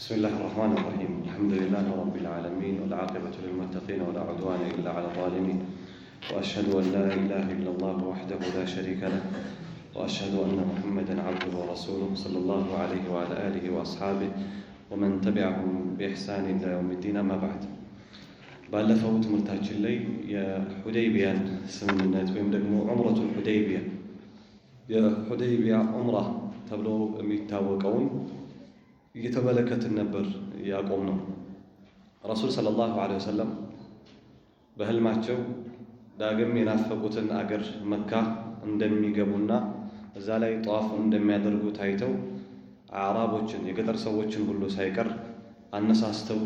بسم الله الرحمن الرحيم. الحمد لله رب العالمين والعاقبة للمتقين ولا عدوان إلا على الظالمين، وأشهد أن لا إله إلا الله وحده لا شريك له، وأشهد أن محمدا عبده ورسوله صلى الله عليه وعلى آله وأصحابه ومن تبعهم بإحسان إلى يوم الدين. أما بعد، ባለፈው ትምህርታችን ላይ የሁደይቢያን ስምምነት ወይም ደግሞ ዑምረቱል ሁደይቢያ ዑምራ ተብሎ የሚታወቀውን እየተመለከትን ነበር ያቆምነው። ረሱል ሰለላሁ ዐለይሂ ወሰለም በህልማቸው ዳግም የናፈቁትን አገር መካ እንደሚገቡና እዛ ላይ ጧፍ እንደሚያደርጉ ታይተው አዕራቦችን የገጠር ሰዎችን ሁሉ ሳይቀር አነሳስተው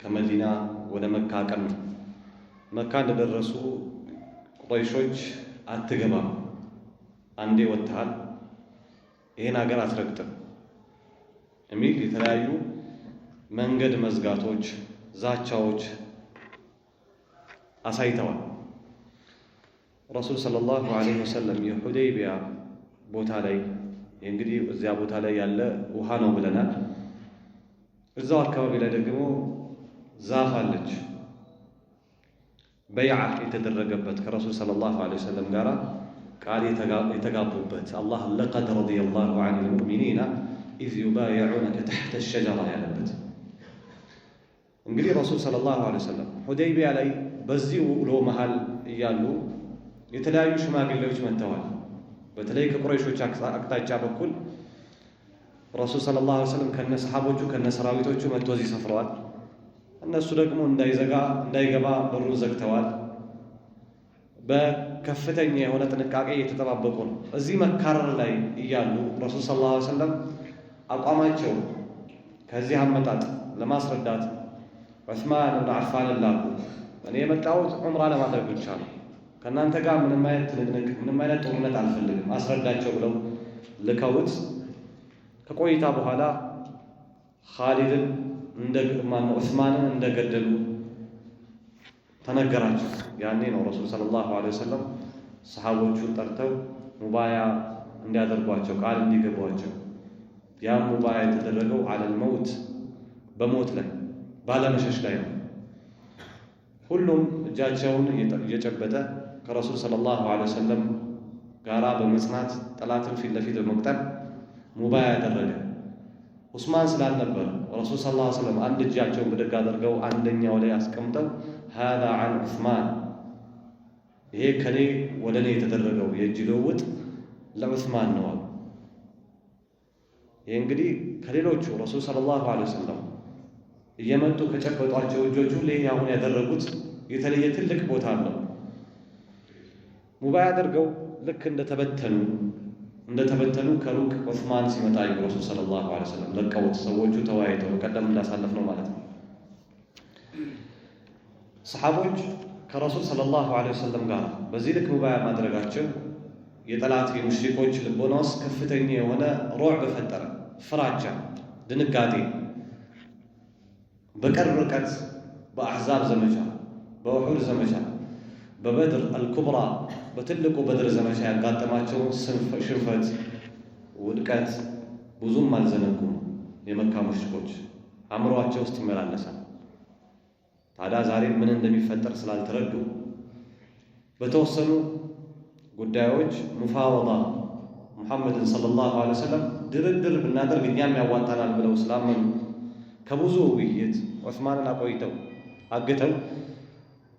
ከመዲና ወደ መካ አቀኑ። መካ እንደደረሱ ቁረይሾች አትገባም፣ አንዴ ወጥተሃል፣ ይህን ሀገር አትረግጥም የሚል የተለያዩ መንገድ መዝጋቶች፣ ዛቻዎች አሳይተዋል። ረሱል ሰለላሁ ዐለይሂ ወሰለም የሁደይቢያ ቦታ ላይ እንግዲህ እዚያ ቦታ ላይ ያለ ውሃ ነው ብለናል። እዛው አካባቢ ላይ ደግሞ ዛፍ አለች፣ በይዓ የተደረገበት ከረሱል ሰለላሁ ዐለይሂ ወሰለም ጋር ቃል የተጋቡበት አላህ ለቀድ ረዲየላሁ ዐኒል ሙእሚኒና ኢዝ ዩባይዑነከ ተሕተ ሸጀራ ያለበት። እንግዲህ ረሱል ሰለላሁ ዐለይሂ ወሰለም ሁደይቢያ ላይ በዚህ ውሎ መሃል እያሉ የተለያዩ ሽማግሌዎች መጥተዋል። በተለይ ከቁረይሾች አቅጣጫ በኩል ረሱል ሰለላሁ ዐለይሂ ወሰለም ከነ ሰሓቦቹ ከነ ሰራዊቶቹ መጥቶ እዚህ ሰፍረዋል። እነሱ ደግሞ እንዳይገባ በሩን ዘግተዋል። በከፍተኛ የሆነ ጥንቃቄ እየተጠባበቁ ነው። እዚህ መካረር ላይ እያሉ ረሱል ሰለላሁ ዐለይሂ ወሰለም አቋማቸው ከዚህ አመጣጥ ለማስረዳት ዑስማን ብን አፋንን ላኩ። እኔ የመጣሁት ዑምራ ለማድረግ ብቻ ነው፣ ከእናንተ ጋር ምንም አይነት ትንቅንቅ ምንም አይነት ጦርነት አልፈልግም አስረዳቸው ብለው ልከውት ከቆይታ በኋላ ኻሊድን ዑስማንን እንደገደሉ ተነገራቸው። ያኔ ነው ረሱል ሰለላሁ ዐለይሂ ወሰለም ሰሓቦቹን ጠርተው ሙባያ እንዲያደርጓቸው ቃል እንዲገቧቸው። ያም ሙባያ የተደረገው ዐለል መውት በሞት ላይ ባለመሸሽ ላይ ነው። ሁሉም እጃቸውን እየጨበጠ ከረሱል ሰለላሁ ዐለይሂ ወሰለም ጋራ በመጽናት ጠላትን ፊት ለፊት በመቅጠም ሙባያ ያደረገ። ዑስማን ስላልነበረ ረሱል ሰለላሁ ዐለይሂ ወሰለም አንድ እጃቸውን ብድግ አድርገው አንደኛው ላይ አስቀምጠው ሃዛ ዐን ዑስማን፣ ይሄ ከኔ ወደ እኔ የተደረገው የእጅ ልውውጥ ለዑስማን ነው አሉ። ይህ እንግዲህ ከሌሎቹ ረሱል ሰለላሁ ዐለይሂ ወሰለም እየመጡ ከጨበጧቸው እጆች ሁሉ ይህ አሁን ያደረጉት የተለየ ትልቅ ቦታ አለው። ሙባያ አድርገው ልክ እንደተበተኑ ከሩቅ ዑስማን ሲመጣ ረሱል ሰለላሁ ዐለይሂ ወሰለም ለቀውት ሰዎቹ ተወያይተው ቀደም እንዳሳለፍ ነው ማለት ነው። ሰሓቦች ከረሱል ሰለላሁ ዐለይሂ ወሰለም ጋር በዚህ ልክ ሙባያ ማድረጋቸው የጠላት የሙሽሪኮች ልቦና ውስጥ ከፍተኛ የሆነ ሩዕብ ፈጠረ፣ ፍራቻ፣ ድንጋጤ። በቅርብ ርቀት በአሕዛብ ዘመቻ፣ በኡሑድ ዘመቻ፣ በበድር አልኩብራ በትልቁ በድር ዘመቻ ያጋጠማቸውን ሽንፈት፣ ውድቀት ብዙም አልዘነጉም። የመካ ሙሽሪኮች አእምሮአቸው ውስጥ ይመላለሳል። ታዲያ ዛሬ ምን እንደሚፈጠር ስላልተረዱ በተወሰኑ ጉዳዮች ሙፋወዳ ሙሐመድን ሰለላሁ ዐለይሂ ወሰለም ድርድር ብናደርግ እኛም ያዋጣናል ብለው ስላመኑ ከብዙ ውይይት ዑስማንን አግተው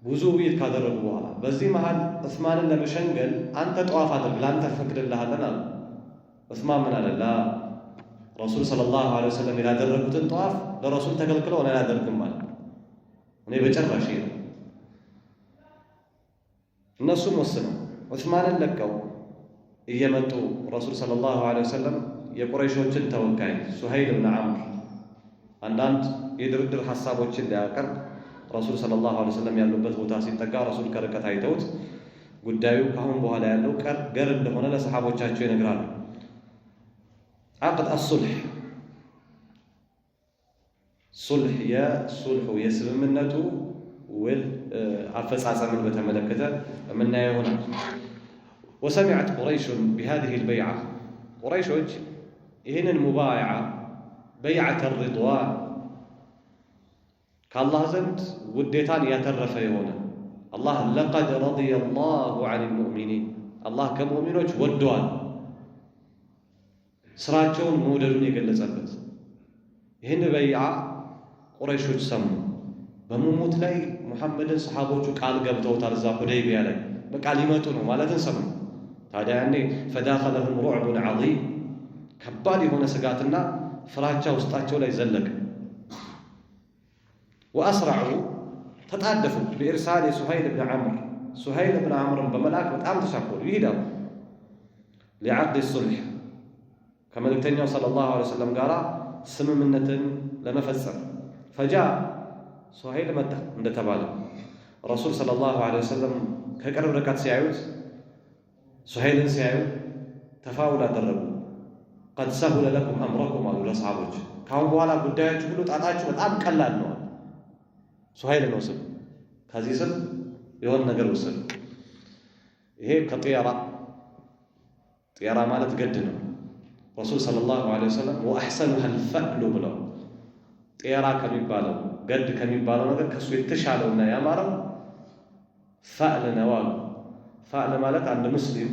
ብዙ ውይይት ካደረጉ በኋላ በዚህ መሃል ዑስማንን ለመሸንገል አንተ ጠዋፍ አድርግ ለአንተ ፈቅድልሃለን አሉ። ዑስማን ምን አለ? ላ ረሱል ሰለላሁ ዐለይሂ ወሰለም ያደረጉትን ጠዋፍ ለረሱል ተከልክለው እኔ አላደርግም አለ። እኔ በጭራሽ ነው። እነሱም ወስነው ዑስማንን ለቀው እየመጡ ረሱል ሰለላሁ ዐለይሂ ወሰለም የቁረይሾችን ተወካይ ሱሀይል ብን ዐምር አንዳንድ የድርድር ሐሳቦችን ሊያቀርብ ረሱል ሰለላሁ ዐለይሂ ወሰለም ያሉበት ቦታ ሲጠጋ ረሱል ከርቀት አይተውት ጉዳዩ ካሁን በኋላ ያለው ገር እንደሆነ ለሰሓቦቻቸው ይነግራሉ። ዐቅድ አሱልሕ የስምምነቱ ውል አፈጻጸምን በተመለከተ የምናየው ይሆናል። ወሰሚዐት ቁረይሹን ቢሃዚሂል በይዓ ቁረይሾች ይህንን ሙባይዓ በይዓተ ሪድዋን ከአላህ ዘንድ ውዴታን ያተረፈ የሆነ አላህ ለቀድ ረዲየላሁ ዐኒል ሙእሚኒን አላህ ከሙእሚኖች ወደዋል ስራቸውን መውደዱን የገለጸበት ይህን በይዓ ቁረይሾች ሰሙ። በመሞት ላይ ሙሐመድን ሰሓቦቹ ቃል ገብተውታል። እዛ ሁደይቢያ ላይ በቃ ሊመጡ ነው ማለትን ሰሙ። ታዲያ ያኔ ፈዳኸለሁም ሩዕቡን ዐዚም ከባድ የሆነ ስጋትና ፍራቻ ውስጣቸው ላይ ዘለቀ። ወአስረዑ ተጣደፉ በኢርሳል ሱሀይል ብን ዐምር ሱሀይል ብን ዐምርን በመላክ በጣም ተሻኮሉ ይሄዳሉ ሊዐቅድ ሱልሕ ከመልእክተኛው ሰለላሁ ዐለይሂ ወሰለም ጋር ስምምነትን ለመፈጸም ፈጃ ሱሀይል መጣ እንደተባለ ረሱል ሰለላሁ ዐለይሂ ወሰለም ከቅርብ ርቀት ሲያዩት ሱሀይልን ሲያዩ ተፋውል አደረጉ። ቀድ ሰሁለ ለኩም አምረኩም አሉ ለሰሓቦች ካሁን በኋላ ጉዳያችሁ ሁሉ ጣጣችሁ በጣም ቀላል ነው። ሱሀይል ነው ስም ከዚህ ስም የሆነ ነገር ውሰዱ። ይሄ ከጢያራ ጢያራ ማለት ገድ ነው። ረሱል ሰለላሁ ዐለይሂ ወሰለም ወአሕሰኑሃ አልፈዕሉ ብለው ጢያራ ከሚባለው ገድ ከሚባለው ነገር ከሱ የተሻለውና ያማረው ፈዕል ነው አሉ። ፈዕል ማለት አንድ ሙስሊም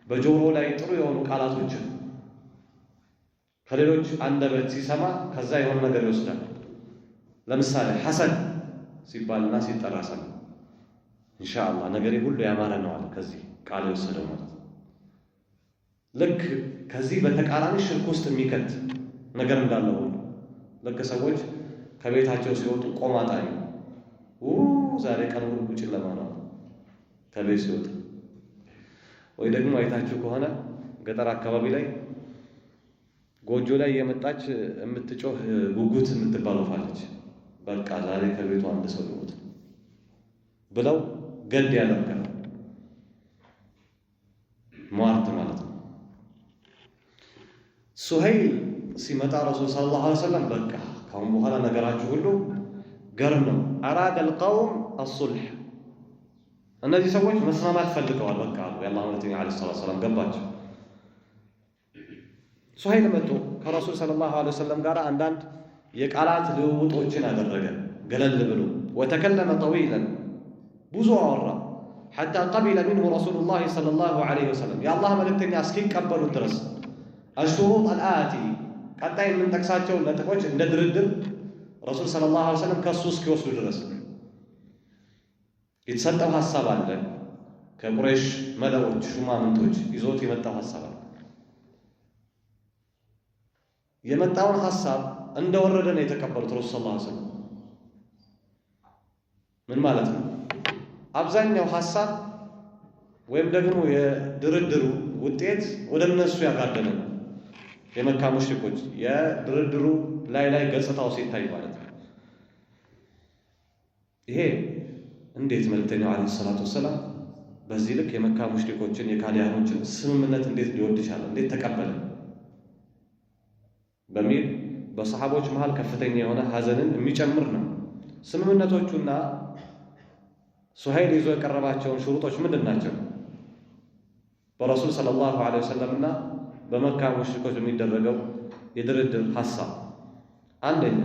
በጆሮ ላይ ጥሩ የሆኑ ቃላቶችን ከሌሎች አንደበት ሲሰማ ከዛ የሆነ ነገር ይወስዳል። ለምሳሌ ሐሰን ሲባልና ሲጠራ ሰማ ኢንሻአላህ ነገሬ ሁሉ ያማረ ነው አለ። ከዚህ ቃል የወሰደው ማለት ልክ ከዚህ በተቃራኒ ሽርክ ውስጥ የሚከት ነገር እንዳለው ሁሉ ልክ ሰዎች ከቤታቸው ሲወጡ ቆማጣ ነው ዛሬ ቀን ሁሉ ጨለማ ነው ከቤት ሲወጡ። ወይ ደግሞ አይታችሁ ከሆነ ገጠር አካባቢ ላይ ጎጆ ላይ የመጣች የምትጮህ ጉጉት የምትባል ወፍ አለች። በቃ ዛሬ ከቤቱ አንድ ሰው ይሞት ብለው ገድ ያደርጋል። ሟርት ማለት ነው። ሱሀይል ሲመጣ ረሱል ሰለላሁ ዐለይሂ ወሰለም በቃ ካሁን በኋላ ነገራችሁ ሁሉ ገር ነው። አራደ አልቀውም አሱልሕ እነዚህ ሰዎች መስማማት ፈልገዋል። በቃ የአላህ መልእክተኛ ዐለይሂ ሰላቱ ወሰላም ገባቸው። ሱሀይል መጥቶ ከረሱል ሰለላሁ ዐለይሂ ወሰለም ጋር አንዳንድ የቃላት ልውውጦችን አደረገ ገለል ብሎ ወተከለመ ጠዊለን ብዙ አወራ ሐታ ቀቢለ ሚንሁ ረሱሉላህ ሰለላሁ ዐለይሂ ወሰለም የአላህ መልእክተኛ እስኪቀበሉት ድረስ አሽሩጥ አልአቲ ቀጣይ የምንጠቅሳቸው ነጥቦች እንደ ድርድር ረሱል ሰለላሁ ዐለይሂ ወሰለም ከሱ እስኪወስዱ ድረስ የተሰጠው ሐሳብ አለ። ከቁረይሽ መለዎች ሹማምንቶች ይዞት የመጣው ሐሳብ አለ። የመጣውን ሐሳብ እንደወረደ ነው የተቀበሉት ረሱል ሰለላሁ ዐለይሂ ወሰለም። ምን ማለት ነው? አብዛኛው ሐሳብ ወይም ደግሞ የድርድሩ ውጤት ወደ እነሱ ያጋደለ ነው። የመካ ሙሽሪኮች የድርድሩ ላይ ገጽታው ሲታይ ማለት ነው። ይሄ እንዴት መልእክተኛው ዐለይሂ ሰላቱ ወሰላም በዚህ ልክ የመካ ሙሽሪኮችን የካዲያኖችን ስምምነት እንዴት ሊወድ ይቻላል? እንዴት ተቀበለ? በሚል በሰሓቦች መሃል ከፍተኛ የሆነ ሐዘንን የሚጨምር ነው። ስምምነቶቹና ሱሀይል ይዞ የቀረባቸውን ሽሩጦች ምንድን ናቸው? በረሱል ሰለላሁ ዐለይሂ ወሰለምና በመካ ሙሽሪኮች የሚደረገው የድርድር ሐሳብ አንደኛ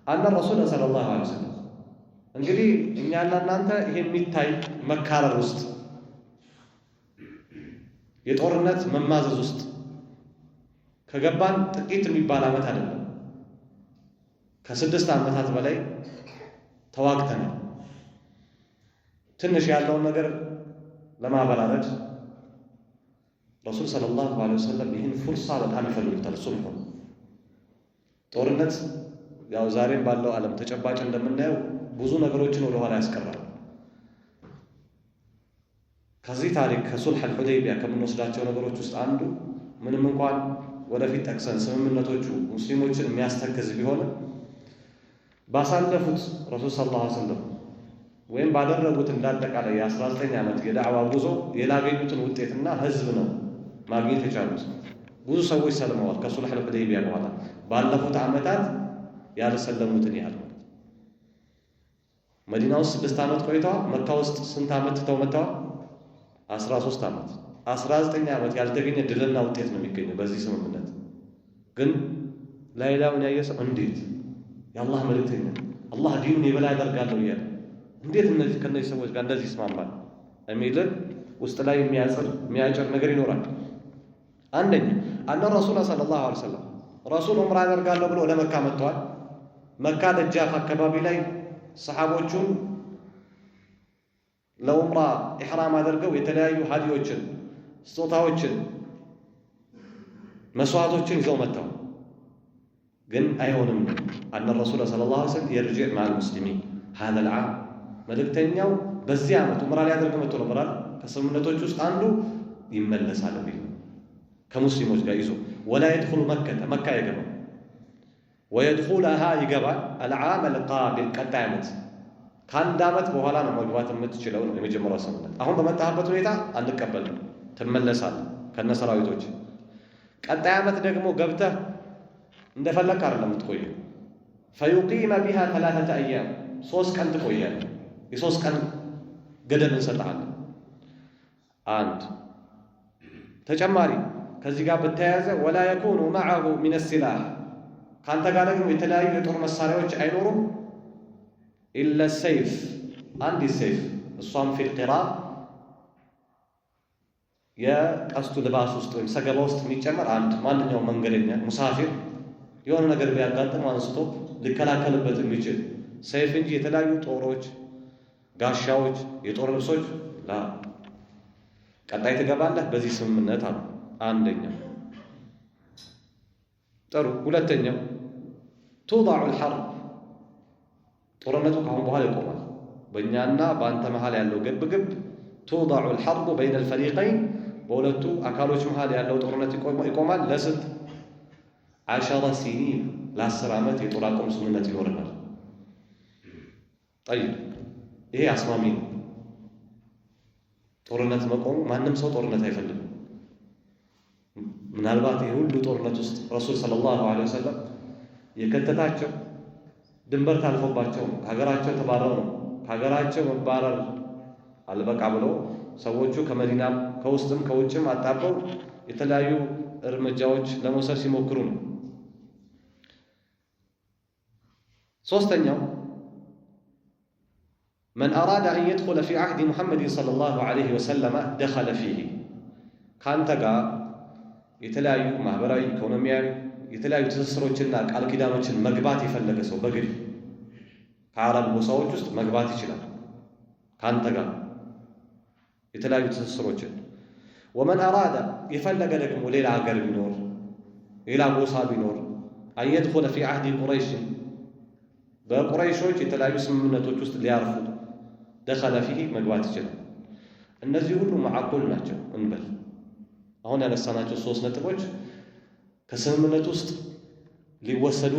አነ ረሱል ሰለላሁ ዐለይሂ ወሰለም እንግዲህ እኛና እናንተ ይሄ የሚታይ መካረር ውስጥ የጦርነት መማዘዝ ውስጥ ከገባን ጥቂት የሚባል ዓመት አይደለም፣ ከ6 ዓመታት በላይ ተዋግተናል። ትንሽ ያለውን ነገር ለማበራረድ ረሱል ሰለላሁ ዐለይሂ ወሰለም ይህን ፉርሳ በጣም ይፈልጉታል። ሱልሁ ጦርነት ያው ዛሬም ባለው ዓለም ተጨባጭ እንደምናየው ብዙ ነገሮችን ወደ ኋላ ያስቀራል። ከዚህ ታሪክ ከሱልህ አልሁደይቢያ ከምንወስዳቸው ነገሮች ውስጥ አንዱ ምንም እንኳን ወደፊት ጠቅሰን ስምምነቶቹ ሙስሊሞችን የሚያስተክዝ ቢሆንም ባሳለፉት ረሱል ሰለላሁ ዐለይሂ ወሰለም ወይም ባደረጉት እንዳጠቃላይ የ19 ዓመት የዳዕዋ ጉዞ የላገኙትን ውጤትና ህዝብ ነው ማግኘት የቻሉት። ብዙ ሰዎች ሰልመዋል ከሱልህ አልሁደይቢያ በኋላ ባለፉት ዓመታት ያልሰለሙትን ያህል። መዲና ውስጥ 6 ዓመት ቆይተዋል። መካ ውስጥ ስንት ዓመት ትተው መጥተዋል? 13 ዓመት። 19 ዓመት ያልተገኘ ድልና ውጤት ነው የሚገኘው በዚህ ስምምነት። ግን ላይላውን ያየሰው እንዴት የአላህ መልእክተኛ አላህ ዲኑን የበላይ ያደርጋለሁ እያለ እንዴት እነዚህ ከነዚህ ሰዎች ጋር እንደዚህ ይስማማል የሚልን ውስጥ ላይ የሚያጭር ነገር ይኖራል። አንደኛ አነ ረሱላ ሰለላሁ ዐለይሂ ወሰለም ረሱል ዑምራ ያደርጋለሁ ብሎ ወደ መካ መጥተዋል። መካ ደጃፍ አካባቢ ላይ ሰሓቦቹን ለዑምራ ኢሕራም አድርገው የተለያዩ ሀዲዮችን፣ ስጦታዎችን፣ መስዋዕቶችን ይዘው መጥተው ግን አይሆንም አነ ረሱላ ሰለላሁ ዐለይሂ ወሰለም የርጅዕ መዐል ሙስሊሚን ሀዘል ዓም መልእክተኛው በዚህ ዓመት ዑምራ ሊያደርግ መጥቶ ነበራል። ከስምምነቶች ውስጥ አንዱ ይመለሳል ቢል ከሙስሊሞች ጋር ይዞ ወላ የድኹሉ መካ ይገባል ወየድኹለሃ ይገባል አልዓም አልቃቢል ቀጣይ ዓመት ከአንድ ዓመት በኋላ ነው መግባት የምትችለው ነው የመጀመሪያው ስምምነት። አሁን በመጣህበት ሁኔታ አንቀበልም ትመለሳለህ ከነ ሰራዊቶች። ቀጣይ ዓመት ደግሞ ገብተህ እንደፈለክ አይደለም የምትቆየው። ፈዩቂመ ቢሃ 3 አያም 3 ቀን ትቆያለህ። የ3 ቀን ገደብ እንሰጥሃለን። አንድ ተጨማሪ ከዚህ ጋር በተያያዘ ወላ የኩኑ መዐሁ ሚነ ሲላህ ከአንተ ጋር ደግሞ የተለያዩ የጦር መሳሪያዎች አይኖሩም። ኢለ ሰይፍ አንድ ሰይፍ እሷም ፊል ቂራብ የቀስቱ ልባስ ውስጥ ወይም ሰገባ ውስጥ የሚጨመር አንድ ማንኛውም መንገደኛ ሙሳፊር የሆነ ነገር ቢያጋጥም አንስቶ ሊከላከልበት የሚችል ሰይፍ እንጂ የተለያዩ ጦሮች፣ ጋሻዎች፣ የጦር ልብሶች ላ ቀጣይ ትገባለህ በዚህ ስምምነት አሉ። አንደኛው ጥሩ። ሁለተኛው ቱضع الحرب ጦርነቱ ካሁን በኋላ ይቆማል። በእኛና በአንተ መሃል ያለው ግብግብ ቱضع الحرب بين الفريقين በሁለቱ አካሎች መሃል ያለው ጦርነት ይቆማል። ለስንት 10 سنين ለ10 ዓመት የጦር አቁም ስምምነት ይኖርናል። ጠይብ ይሄ አስማሚ ነው። ጦርነት መቆሙ ማንም ሰው ጦርነት አይፈልግም። ምናልባት ይሄ ሁሉ ጦርነት ውስጥ ረሱል ሰለላሁ ዐለይሂ ወሰለም የከተታቸው ድንበር ታልፎባቸው ከሀገራቸው ተባረው ነው። ከሀገራቸው መባረር አልበቃ ብሎ ሰዎቹ ከመዲናም ከውስጥም ከውጭም አጣበው የተለያዩ እርምጃዎች ለመውሰድ ሲሞክሩ ነው። ሶስተኛው من أراد أن يدخل في عهد محمد صلى الله عليه وسلم دخل فيه كانت قا يتلاعي مهبراي إيكونومياي يتلاعي تسسروچنا ቃል ኪዳኖችን መግባት የፈለገ ሰው በግል ከአረብ ጎሳዎች ውስጥ መግባት ይችላል። ካንተ ጋር የተላዩ ትስስሮችን ومن أراد የፈለገ ደግሞ ሌላ ሀገር ቢኖር ሌላ ጎሳ ቢኖር أن يدخل في عهد قريش በቁረይሾች የተለያዩ ስምምነቶች ውስጥ ሊያርፉ دخل فيه መግባት ይችላል። እነዚህ ሁሉ ማዕቁል ናቸው እንበል። አሁን ያነሳናቸው 3 ነጥቦች ከስምምነት ውስጥ ሊወሰዱ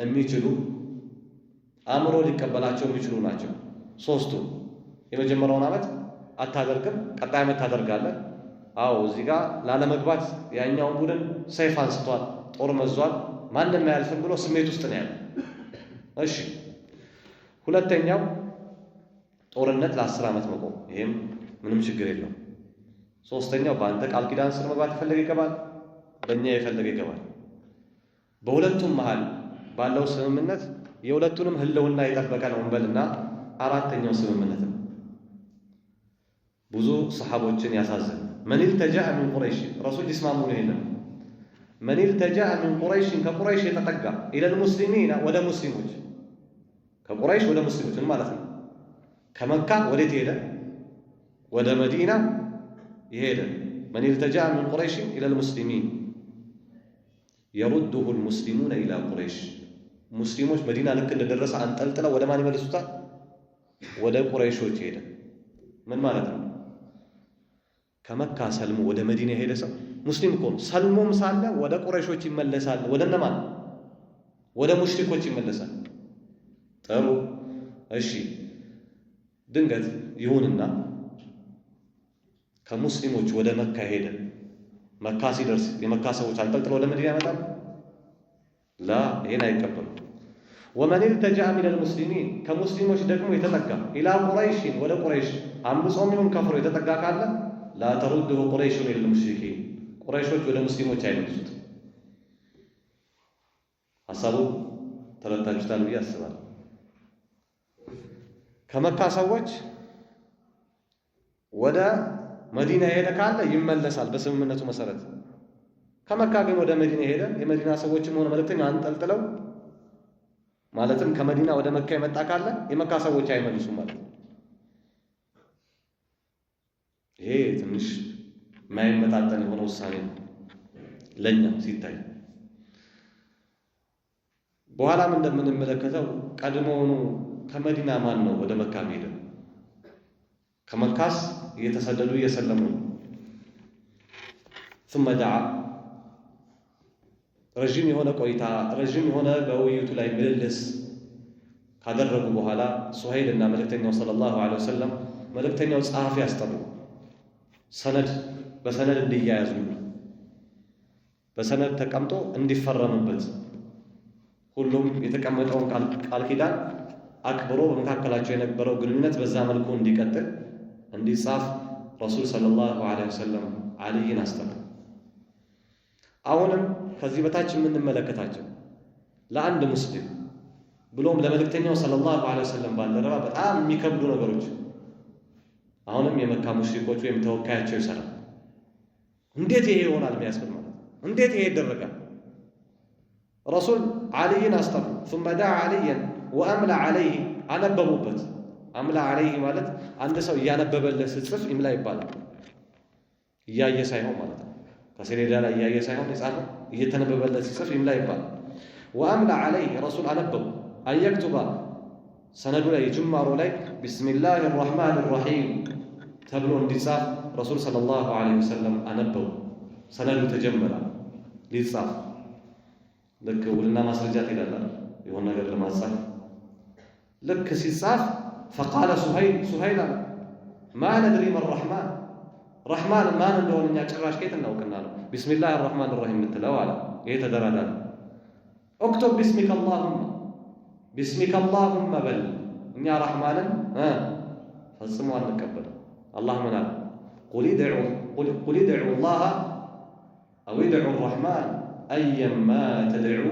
የሚችሉ አእምሮ ሊቀበላቸው የሚችሉ ናቸው። 3ቱ የመጀመሪያውን ዓመት አታደርግም፣ ቀጣይ ዓመት ታደርጋለህ። አዎ እዚህ ጋር ላለመግባት ያኛውን ቡድን ሰይፍ አንስቷል፣ ጦር መዟል፣ ማንም አያልፍም ብሎ ስሜት ውስጥ ነው ያለው። እሺ ሁለተኛው ጦርነት ለ10 ዓመት መቆም፣ ይሄም ምንም ችግር የለውም። ሶስተኛው በአንተ ቃል ኪዳን ስር መግባት የፈለገ ይገባል፣ በእኛ የፈለገ ይገባል። በሁለቱም መሃል ባለው ስምምነት የሁለቱንም ህልውና የጠበቀ ነው እንበልና አራተኛው ስምምነት ነው። ብዙ ሰሓቦችን ያሳዝን መን ኢልተጃአ ሚን ቁረይሽ ረሱል ይስማሙ ነው ይሄንን መን ኢልተጃአ ሚን ቁረይሽ ከቁረይሽ የተጠጋ ኢለል ሙስሊሚን ወደ ሙስሊሞች ከቁረይሽ ወደ ሙስሊሞች ማለት ነው። ከመካ ወዴት ሄደ? ወደ መዲና ይሄደ። መን ኢልተጃአ ሚን ቁረይሽ ኢለል ሙስሊሚን የሩዱሁ ልሙስሊሙነ ኢላ ቁረይሽ ሙስሊሞች መዲና ልክ እንደደረሰ አንጠልጥለው ወደ ማን ይመልሱታል? ወደ ቁረይሾች ሄደ። ምን ማለት ነው? ከመካ ሰልሞ ወደ መዲና የሄደ ሰው ሙስሊም እኮ ነው። ሰልሞም ሳለ ወደ ቁረይሾች ይመለሳል። ወደ እነማን? ወደ ሙሽሪኮች ይመለሳል። ጥሩ እሺ። ድንገት ይሁንና ከሙስሊሞች ወደ መካ ሄደ። መካ ሲደርስ የመካ ሰዎች አንጠልጥለው ወደ መዲና ያመጣሉ? ላ ይሄን አይቀበሉ። ወመን ኢልተጃአ ሚነል ሙስሊሚን ከሙስሊሞች ደግሞ የተጠጋ ኢላ ቁረይሽን ወደ ቁረይሽ አምጾም ይሁን ከፍሮ የተጠጋ ካለ ላ ተሩድሁ ቁረይሽን ኢለል ሙሽሪኪን ቁረይሾች ወደ ሙስሊሞች አይመልሱት። ሐሳቡ ተረድታችሁታል ብዬ አስባለሁ። ከመካ ሰዎች ወደ መዲና የሄደ ካለ ይመለሳል በስምምነቱ መሰረት። ከመካ ግን ወደ መዲና የሄደ የመዲና ሰዎችም ሆነ መልእክተኛው አንጠልጥለው ማለትም ከመዲና ወደ መካ የመጣ ካለ የመካ ሰዎች አይመልሱም ማለት ነው። ይሄ ትንሽ የማይመጣጠን የሆነ ውሳኔ ነው ለኛ ሲታይ። በኋላም እንደምንመለከተው ቀድሞውኑ ከመዲና ማን ነው ወደ መካ ሄደ? ከመካስ እየተሰደዱ እየሰለሙ ነው። ثم دعا ረጅም የሆነ ቆይታ ረጅም የሆነ በውይይቱ ላይ ምልልስ ካደረጉ በኋላ ሱሀይል እና መልእክተኛው ሰለላሁ ዐለይሂ ወሰለም መልእክተኛው ጸሐፊ ያስጠሩ ሰነድ በሰነድ እንዲያያዙ በሰነድ ተቀምጦ እንዲፈረምበት ሁሉም የተቀመጠውን ቃል ኪዳን አክብሮ በመካከላቸው የነበረው ግንኙነት በዛ መልኩ እንዲቀጥል እንዲጻፍ ረሱል ሰለላሁ ዐለይሂ ወሰለም አልይን አስጠሩ። አሁንም ከዚህ በታች የምንመለከታቸው ለአንድ ሙስሊም ብሎም ለመልእክተኛው ሰለላሁ ዐለይሂ ወሰለም ባልደረባ በጣም የሚከብዱ ነገሮች አሁንም የመካ ሙሽሪኮች ወይም ተወካያቸው ይሰራል። እንዴት ይሄ ይሆናል የሚያስብል ማለት እንዴት ይሄ ይደረጋል? ረሱል አልይን አስጠሩ። ثم دعا عليا واملى عليه አነበቡበት። አምላ عليه ማለት አንድ ሰው እያነበበለት ሲጽፍ ኢምላ ይባላል። እያየ ሳይሆን ማለት ነው። ከሰሌዳ ላይ እያየ ሳይሆን የጻፈው እየተነበበለት ሲጽፍ ኢምላ ይባላል። واملى عليه ረሱል አነበቡ أن يكتب ሰነዱ ላይ ጅማሮ ላይ ቢስሚላሂ الرحمن الرحيم ተብሎ እንዲጻፍ ረሱል ሰለላሁ ዐለይሂ ወሰለም አነበቡ። ሰነዱ ተጀመረ ሊጻፍ። ልክ ውልና ማስረጃ ትሄዳለህ የሆነ ነገር ለማጻፍ ልክ ሲጻፍ فقال سهيل ما ندري ما الرحمن رحمن ما እንደሆነ እኛ ጭራሽ ከየት እናውቅና ነው ቢስሚላሂ الرحمن الرحيم የምትለው አለ። ይሄ ተደራዳሪ اكتب باسمك اللهم በል እኛ ረሕማንን ፈጽሞ አንቀበል። አላህ ምን አለ? ቁል ድዑ ላህ አው ድዑ ረሕማን አየማ ተድዑ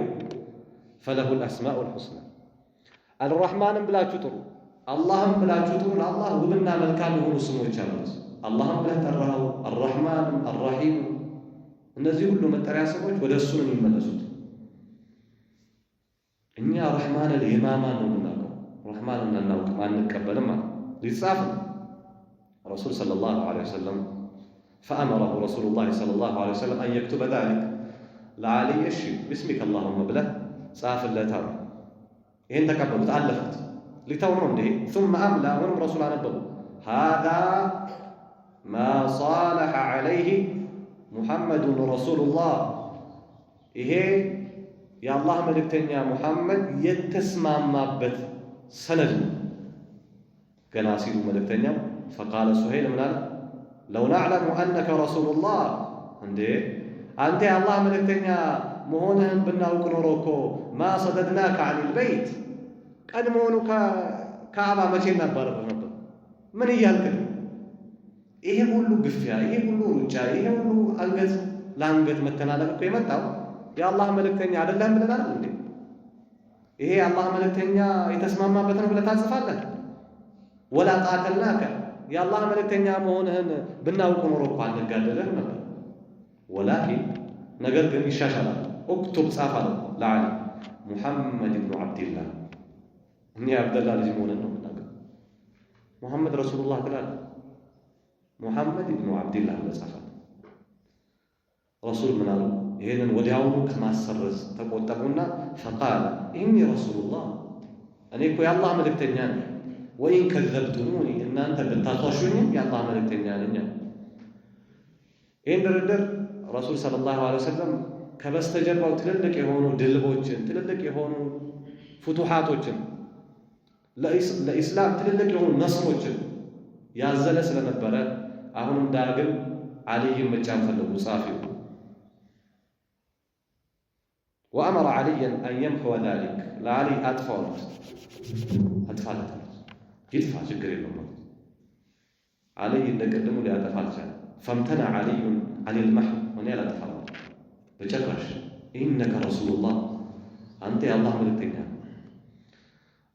ፈለሁ ልአስማኡ ልሑስና። አልረሕማንም ብላችሁ ጥሩ፣ አላህም ብላችሁ ጥሩ። ለአላህ ውብና መልካም የሆኑ ስሞች አሉት። አላህም ብለህ ጠራኸው፣ አልረሕማንም አልረሒም፣ እነዚህ ሁሉ መጠሪያ ስሞች ወደ እሱ ነው የሚመለሱት። እኛ ረሕማንን የማማን ነው የምናውቀው፣ ረሕማንን አናውቅም አንቀበልም ማለት ሊጻፍ ነው። ረሱል ሰለላሁ ዐለይሂ ወሰለም ፈአመረሁ ረሱሉላህ ሰለላሁ ዐለይሂ ወሰለም አን የክቱበ ዛሊክ ለዓሊይ እሺ ቢስሚከ አላሁመ ብለህ ጻፍለት አሉ። ይህን ተቀበሉት፣ አለፉት። ሊተው ነው እንዴ? ثم أملى አሁንም ረሱል አነበቡ هذا ما صالح عليه محمد رسول الله ይሄ የአላህ መልእክተኛ ሙሐመድ የተስማማበት ሰነድ ነው። ገና ሲሉ መልእክተኛው فقال سهيل ምን አለ? لو نعلم أنك رسول الله እንዴ አንተ የአላህ መልእክተኛ መሆንህን ብናውቅ ኖሮ እኮ ما صددناك عن البيت ቀድሞውኑ ከካዕባ መቼ እናባረር ነበር? ምን እያልክ ነው? ይሄ ሁሉ ግፊያ፣ ይሄ ሁሉ ሩጫ፣ ይሄ ሁሉ አንገት ለአንገት መተናነቅ እኮ የመጣው የአላህ መልእክተኛ አይደለም ብለናል እንዴ? ይሄ የአላህ መልእክተኛ የተስማማበት ነው ብለህ ታጽፋለህ? ወላ ጣተልናከ የአላህ መልእክተኛ መሆንህን ብናውቅ ኖሮ እኮ አንጋደልህ ነበር። ወላኪን ነገር ግን ይሻሻላል። እክቱብ ጻፍ አለው ለዓሊ ሙሐመድ ብኑ ዓብድላህ እኔ አብደላ ልጅ መሆንን ነው የምናውቀው። ሙሐመድ ረሱሉላህ ትላለህ፣ ሙሐመድ ብኑ ዓብድላህ ብለህ ጻፍ። ረሱል ምን አሉ? ይህንን ወዲያውኑ ከማሰረዝ ተቆጠቡና ፈቃለ ኢኒ ረሱሉላህ እኔ እኮ የአላህ መልእክተኛ ነኝ። ወኢን ከዘብቱሙኒ እናንተ ብታጧሹኝም የአላህ መልእክተኛ ነኝ። ይህን ድርድር ረሱል ሰለላሁ ዐለይሂ ወሰለም ከበስተጀርባው ትልልቅ የሆኑ ድልቦችን፣ ትልልቅ የሆኑ ፍቱሓቶችን፣ ለኢስላም ትልልቅ የሆኑ ነስሮችን ያዘለ ስለነበረ አሁንም ዳግም ዓሊይን መጫን ፈለጉ ጻፊው። وأمر عليا أن يمحو ذلك لعلي أطفال يدفع شكر الله علي يقدموا لي أطفال فامتنع علي عن المحو ونال أطفال بجرش إنك رسول الله أنت يا الله ملتنا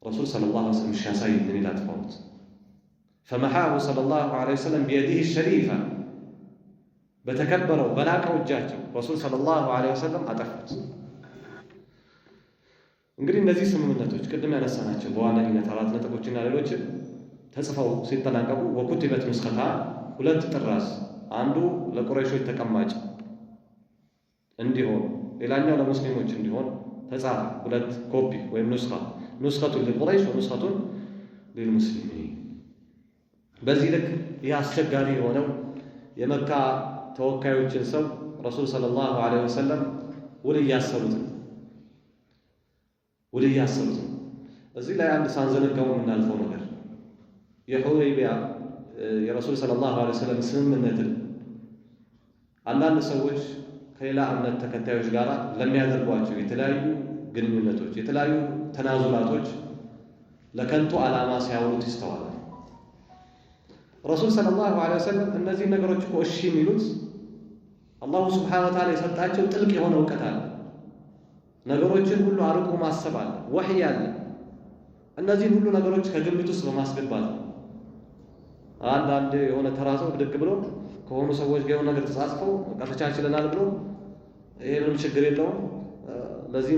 رسول صلى الله عليه وسلم الشاسي من لا تفوت فمحاه صلى الله عليه وسلم بيده الشريفة بتكبروا بلاك وجاته رسول صلى الله عليه وسلم أتفت እንግዲህ እነዚህ ስምምነቶች ቅድም ያነሳናቸው በዋናነት አራት ነጥቦችና ሌሎች ተጽፈው ሲጠናቀቁ ወኩቲበት ንስኸታ ሁለት ጥራዝ አንዱ ለቁረይሾች ተቀማጭ እንዲሆን ሌላኛው ለሙስሊሞች እንዲሆን ተጻፈ ሁለት ኮፒ ወይም ኑስኸቱ ለቁረይሽ ወኑስኸቱ ለሙስሊሚን በዚህ ልክ ያስቸጋሪ የሆነው የመካ ተወካዮችን ሰው ረሱል ሰለላሁ ዐለይሂ ወሰለም ውል ያሰሩት እዚህ ላይ አንድ ሳንዘነጋው የምናልፈው ነገር የሁደይቢያ የረሱል ሰለላሁ ዐለይሂ ወሰለም ስምምነትን አንዳንድ ሰዎች ከሌላ እምነት ተከታዮች ጋር ለሚያደርጓቸው የተለያዩ ግንኙነቶች የተለያዩ ተናዙላቶች ለከንቱ ዓላማ ሲያውሉት ይስተዋላል። ረሱል ሰለላሁ ዐለይሂ ወሰለም እነዚህ ነገሮች እኮ እሺ የሚሉት አላሁ ሱብሓነሁ ወተዓላ የሰጣቸው ጥልቅ የሆነ እውቀት አለ። ነገሮችን ሁሉ አርቆ ማሰብ አለ፣ ወህይ አለ። እነዚህን ሁሉ ነገሮች ከግምት ውስጥ በማስገባት አንዳንድ የሆነ ተራሰው ብድቅ ብሎ ከሆኑ ሰዎች ጋር ነገር ተሳስፈው ተቻችለናል ብሎ ይሄ ምንም ችግር የለውም ለዚህ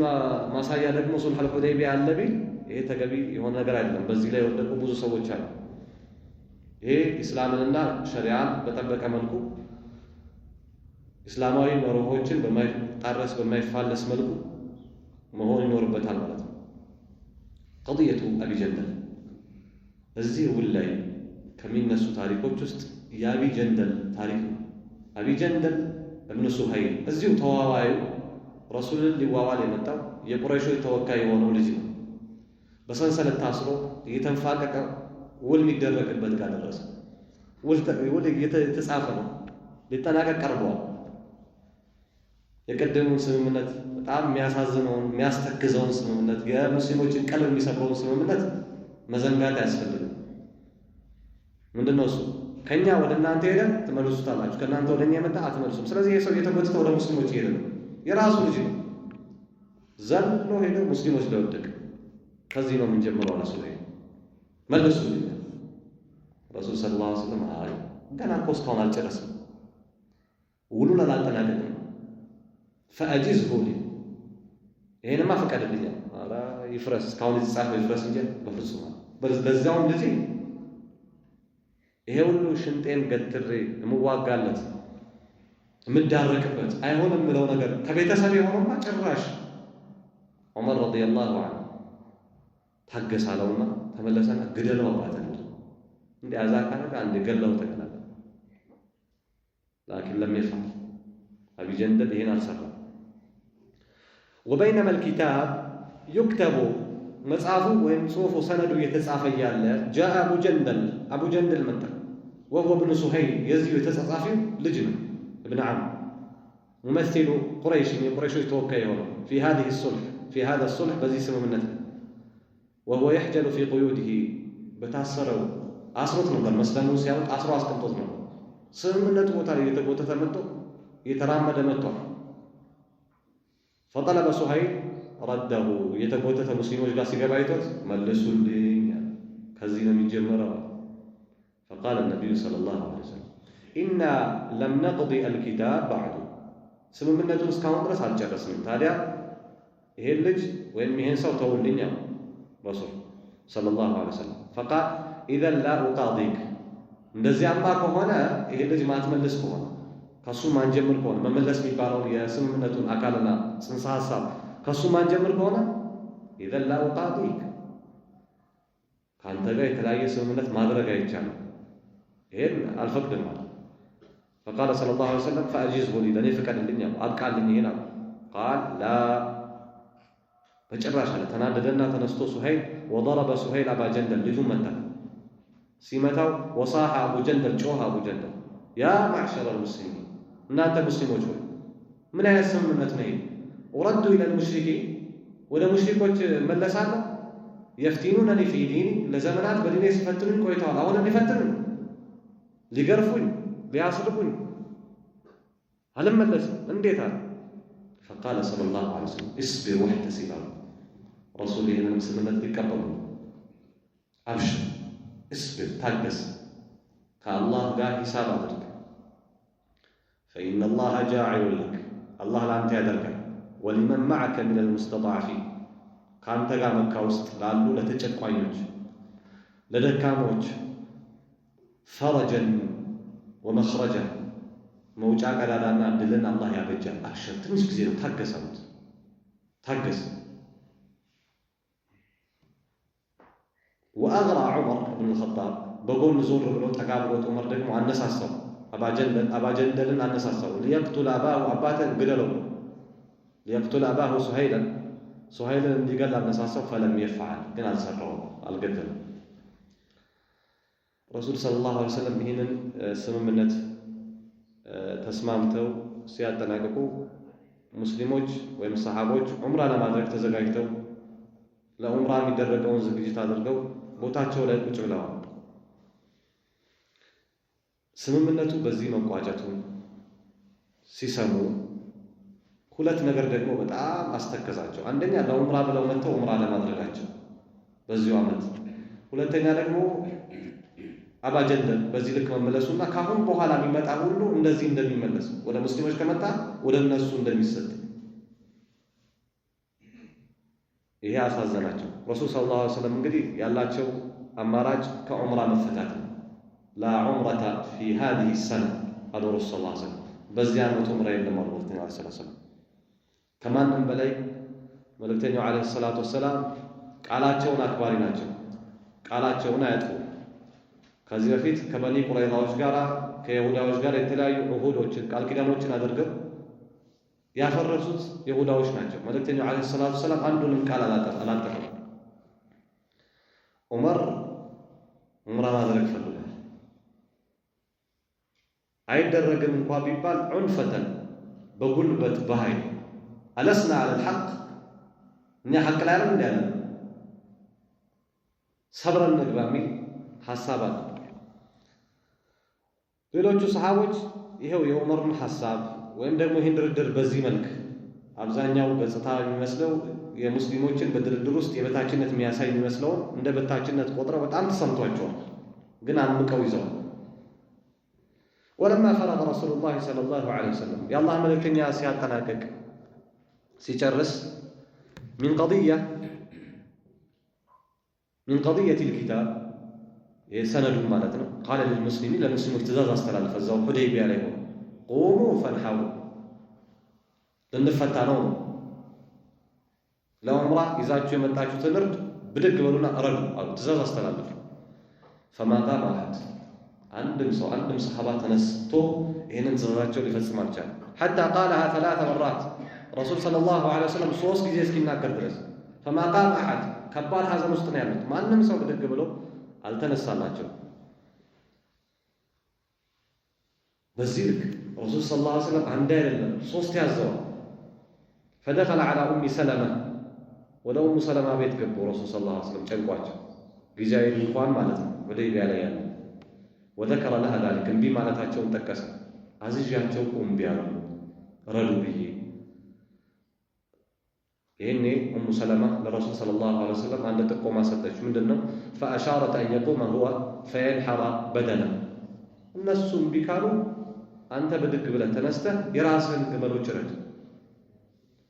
ማሳያ ደግሞ ሱልህ ሁደይቢያ አለ ቢል ይሄ ተገቢ የሆነ ነገር አይደለም። በዚህ ላይ ወደቁ ብዙ ሰዎች አሉ። ይሄ እስላምንና ሸሪዓን በጠበቀ መልኩ እስላማዊ መርሆችን በማይጣረስ በማይፋለስ መልኩ መሆን ይኖርበታል ማለት ነው። قضية أبي جندل እዚህ ውል ላይ ከሚነሱ ታሪኮች ውስጥ የአቢ ጀንደል ታሪክ ነው። አቢ ጀንደል እብኑ ሱሀይል እዚሁ ተዋዋዩ ረሱልን ሊዋዋል የመጣው የቁረይሾች ተወካይ የሆነው ልጅ ነው። በሰንሰለት ታስሮ እየተንፋቀቀ ውል የሚደረግበት ጋር ደረሰ። ውል እየተጻፈ ነው፣ ሊጠናቀቅ ቀርቧል። የቀደሙን ስምምነት በጣም የሚያሳዝነውን የሚያስተክዘውን ስምምነት የሙስሊሞችን ቀልብ የሚሰብረውን ስምምነት መዘንጋት አያስፈልግም። ምንድነው እሱ? ከኛ ወደ እናንተ ሄደ ትመልሱታላችሁ፣ ከእናንተ ወደ እኛ የመጣ አትመልሱም። ስለዚህ የሰው የተጎተተ ወደ ሙስሊሞች ሄደ ነው፣ የራሱ ልጅ ነው። ዘሎ ሄደ ሙስሊሞች ላይ ወደቀ። ከዚህ ነው የምንጀምረው። ረሱል ላይ መልሱ ረሱል ሰለላሁ ዐለይሂ ወሰለም አይ ገና እኮ እስካሁን አልጨረስም፣ ውሉን አላጠናቀቅም። ፈአጂዝሁ ሊ ይሄንማ ፈቀድልኝ። ኧረ ይፍረስ፣ እስካሁን የተጻፈው ይፍረስ እንጂ በፍጹም በዛውም ልጅ ይሄ ሁሉ ሽንጤን ገትሬ የምዋጋለት የምዳረቅበት አይሆንም ብለው ነገር ከቤተሰብ የሆነማ ጭራሽ ዑመር ረዲየላሁ ዐንሁ ታገሳለውና ተመለሰና ግደለው አባተን እንደ አዛካረ አንድ ገለው ተከላለ። ላኪን ለም يفعل أبي جندل هنا السر. وبينما الكتاب يكتب مصحفه وين صوفه سنده يتصاف ياله جاء أبو جندل متى وهو ابن سهيل يزيد يتصافي لجن ابن عم ممثل قريش من قريش توكل في هذه الصلح في هذا الصلح بزي سمو منته وهو يحجل في قيوده بتاثروا አስሮት ነበር መስለሙ ሲያውቅ አስሮ አስቀምጦት ነው። ስምምነቱ ቦታ ላይ የተጎተተ መጥቶ የተራመደ መጥቷል። فطلب سهيل رده የተጎተተ ሙስሊሞች ጋር ሲገባ አይቶት መልሱልኝ ከዚህ ነው የሚጀምረው። فقال النبي صلى الله عليه وسلم إنا لم نقضي الكتاب بعد ስምምነቱን እስካሁን ድረስ አልጨረስንም። ታዲያ ይሄን ልጅ ወይም ይሄን ሰው ተውልኝ አሉ ረሱል صلى الله عليه وسلم فقال إذا لا أقاضيك እንደዚያማ ከሆነ ይሄ ልጅ ማትመልስ ከሆነ ከሱ ማንጀምር ከሆነ መመለስ የሚባለው የስምምነቱን አካልና ጽንሰ ሐሳብ ከሱ ማንጀምር ከሆነ إذا لا أقاضيك ካንተ ጋር የተለያየ ስምምነት ማድረግ አይቻልም፣ ይሄን አልፈቅድም ማለት። فقال صلى الله عليه وسلم فأجزه لي ለኔ ፍቀድልኝ አብቃልኝ ይሄን አለ። قال لا በጭራሽ አለ። ተናደደና ተነስቶ ሱሀይል وضرب سهيل أبا جندل ልጁን መታ። ሲመታው ወሳሐ አቡ ጀንደል ጮኸ አቡ ጀንደል ያ ማዕሸረ ሙስሊሚን እናንተ ሙስሊሞች ሆይ ምን አይነት ስምምነት ነው? ወረዱ ኢለል ሙሽሪኪን ወደ ሙሽሪኮች መለሳለሁ። የፍቲኑነኒ ፊ ዲኒ ለዘመናት በዲኔ ሲፈትኑኝ ቆይተዋል። አሁንም ሊፈትኑኝ፣ ሊገርፉኝ፣ ሊያስርቡኝ አልመለስም። እንዴት አለ? ፈቃለ ሰለላሁ ዐለይሂ ወሰለም እስቢር ወህተሲብ ረሱል ይህንን ስምምነት ሊቀበሉ አብሽር እስብር ታገስ ከአላህ ጋር ሂሳብ አድርግ فإن الله جاعل لك الله لأنت يدرك ولمن معك من المستضعفين كأنت قام مكة وسط لأنه لتجقعينك لدكاموك فرجا ومخرجا موجعك على أن أبدلنا الله يا بجال أبشر تمش كزير تحقس أنت تحقس وأغرى عمر بن الخطاب بقول نزور بلو تقابلت عمر دك مؤنس الصبر أبا جندل أنس الصبر ليقتل أباه أباتا قدلوا ليقتل أباه سهيلا اللي قال أنس الصبر فلم يفعل كان سروا القتل رسول صلى الله عليه وسلم هنا سممنت تسمامتو سيادتناققو مسلموج ويم صحابوج عمره لمادرك تزقاجتو ለዑምራ የሚደረገውን ዝግጅት አድርገው ቦታቸው ላይ ቁጭ ብለዋል። ስምምነቱ በዚህ መቋጨቱ ሲሰሙ ሁለት ነገር ደግሞ በጣም አስተከዛቸው። አንደኛ ለዑምራ ብለው መጥተው ዑምራ ለማድረጋቸው በዚሁ ዓመት፣ ሁለተኛ ደግሞ አባጀንደል በዚህ ልክ መመለሱና ካሁን በኋላ የሚመጣ ሁሉ እንደዚህ እንደሚመለስ ወደ ሙስሊሞች ከመጣ ወደ እነሱ እንደሚሰጥ ይሄ አሳዘናቸው። ረሱል ሰለላሁ ዐለይሂ ወሰለም እንግዲህ ያላቸው አማራጭ ከዑምራ መፈታት ነው። ላ ዑምረተ ፊ هذه السنة አሉ ረሱል ሰለላሁ ዐለይሂ ወሰለም። በዚህ ዓመት ዑምራ የለም አሉ መልእክተኛው ዐለይሂ ሰላቱ ወሰላም። ከማንም በላይ መልእክተኛው ዐለይሂ ሰላቱ ወሰላም ቃላቸውን አክባሪ ናቸው። ቃላቸውን አያጥፉም። ከዚህ በፊት ከበኒ ቁረይዛዎች ጋር ከይሁዳዎች ጋር የተለያዩ ዑሁዶችን ቃል ኪዳኖችን አድርገው ያፈረሱት ይሁዳዎች ናቸው። መልእክተኛው ዐለይሂ ሰላቱ ወሰላም አንዱንም ቃል አላጠፉም። ዑመር ዑምራ ማድረግ ፈልጓል። አይደረግም እንኳ ቢባል ዑንፈተን በጉልበት በኃይል አለስና ዐለ الحق እኛ ሐቅ ላይ አይደል እንዴ ያለን ሰብረን ንግባ የሚል ሐሳብ አለ። ሌሎቹ ሰሃቦች ይሄው የዑመርን ሐሳብ ወይም ደግሞ ይህን ድርድር በዚህ መልክ አብዛኛው ገጽታ የሚመስለው የሙስሊሞችን በድርድር ውስጥ የበታችነት የሚያሳይ የሚመስለውን እንደ በታችነት ቆጥረው በጣም ተሰምቷቸዋል፣ ግን አምቀው ይዘዋል። ወለማ ፈረገ ረሱሉላህ ሰለላሁ ዐለይሂ ወሰለም የአላህ መልእክተኛ ሲያጠናቅቅ ሲጨርስ ሚን ቀضية الكتاب ሰነዱን ማለት ነው ቃለ ልልሙስሊሚን ለሙስሊሞች ትእዛዝ አስተላለፈ። እዛው ሁደይቢያ ላይ ሆኖ ቁሙ ፈንሐው ልንፈታ ነው። ለዑምራ ይዛችሁ የመጣችሁትን እርድ ብድግ በሉና እረዱ አሉ። ትእዛዝ አስተላለፉ። ፈማ ቃመ አሐድ አንድም ሰሓባ ተነስቶ ይህንን ትእዛዛቸው ሊፈጽም አልቻለም። ሐታ ቃለሃ ሰላተ መራት ረሱል ሰለላሁ ዐለይሂ ወሰለም 3 ጊዜ እስኪናገር ድረስ ፈማ ቃመ አሐድ ከባድ ሐዘን ውስጥ ነው ያሉት። ማንም ሰው ብድግ ብሎ አልተነሳላቸው። በዚህ ልክ ረሱል ሰለላሁ ዐለይሂ ወሰለም አንድ አይደለም 3 ያዘዋል። ፈደኸለ ዐላ ኡሚ ሰለማ ወደ ኡሙ ሰለማ ቤት ገቡ። ረሱል ሰለላሁ ዐለይሂ ወሰለም ጨንቋቸው ጊዜያዊ ድንኳን ማለት ነው ሁደይቢያ ላይ ያለ። ወዘከረ ለሃ ዛሊክ እምቢ ማለታቸውን ጠቀሰ። አዝዣቸው እምቢ አሉ ረዱ ብዬ። ይህኔ ኡሙ ሰለማ ለረሱል ሰለላሁ ዐለይሂ ወሰለም አንድ ጥቆማ ሰጠች። ምንድን ነው? ፈአሻረት አን የቁመ ሁወ ፈየንሐረ በደነ እነሱ እምቢ ካሉ አንተ ብድግ ብለህ ተነስተህ የራስህን ግመሎች ረድ፣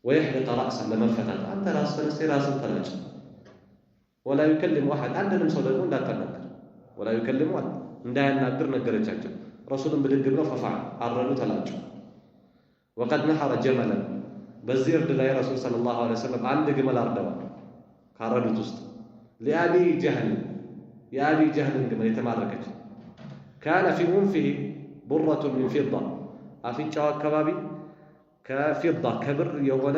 ወየሕልቀ ረእሰን ለመፈታት አንተ ራስህ ተነስተህ የራስህን ተላጭ። ወላ ዩከልሙ አሐድ አንድንም ሰው ደግሞ እንዳታናግር፣ ወላ ዩከልሙ እንዳያናግር ነገረቻቸው። ረሱልን ብድግ ብለው ፈፈዐል አረዱ፣ ተላጩ። ወቀድ ነሐረ ጀመለን በዚህ እርድ ላይ ረሱል ሰለላሁ ዐለይሂ ወሰለም አንድ ግመል አርደዋል ካረዱት ውስጥ ለአቢ ጀህል የአቢ ጀህልን ግመል የተማረከች ካነ ፊ ሙንፊሂ ቡረቱን ሚን ፊዳ አፍንጫው አካባቢ ከፊዳ ከብር የሆነ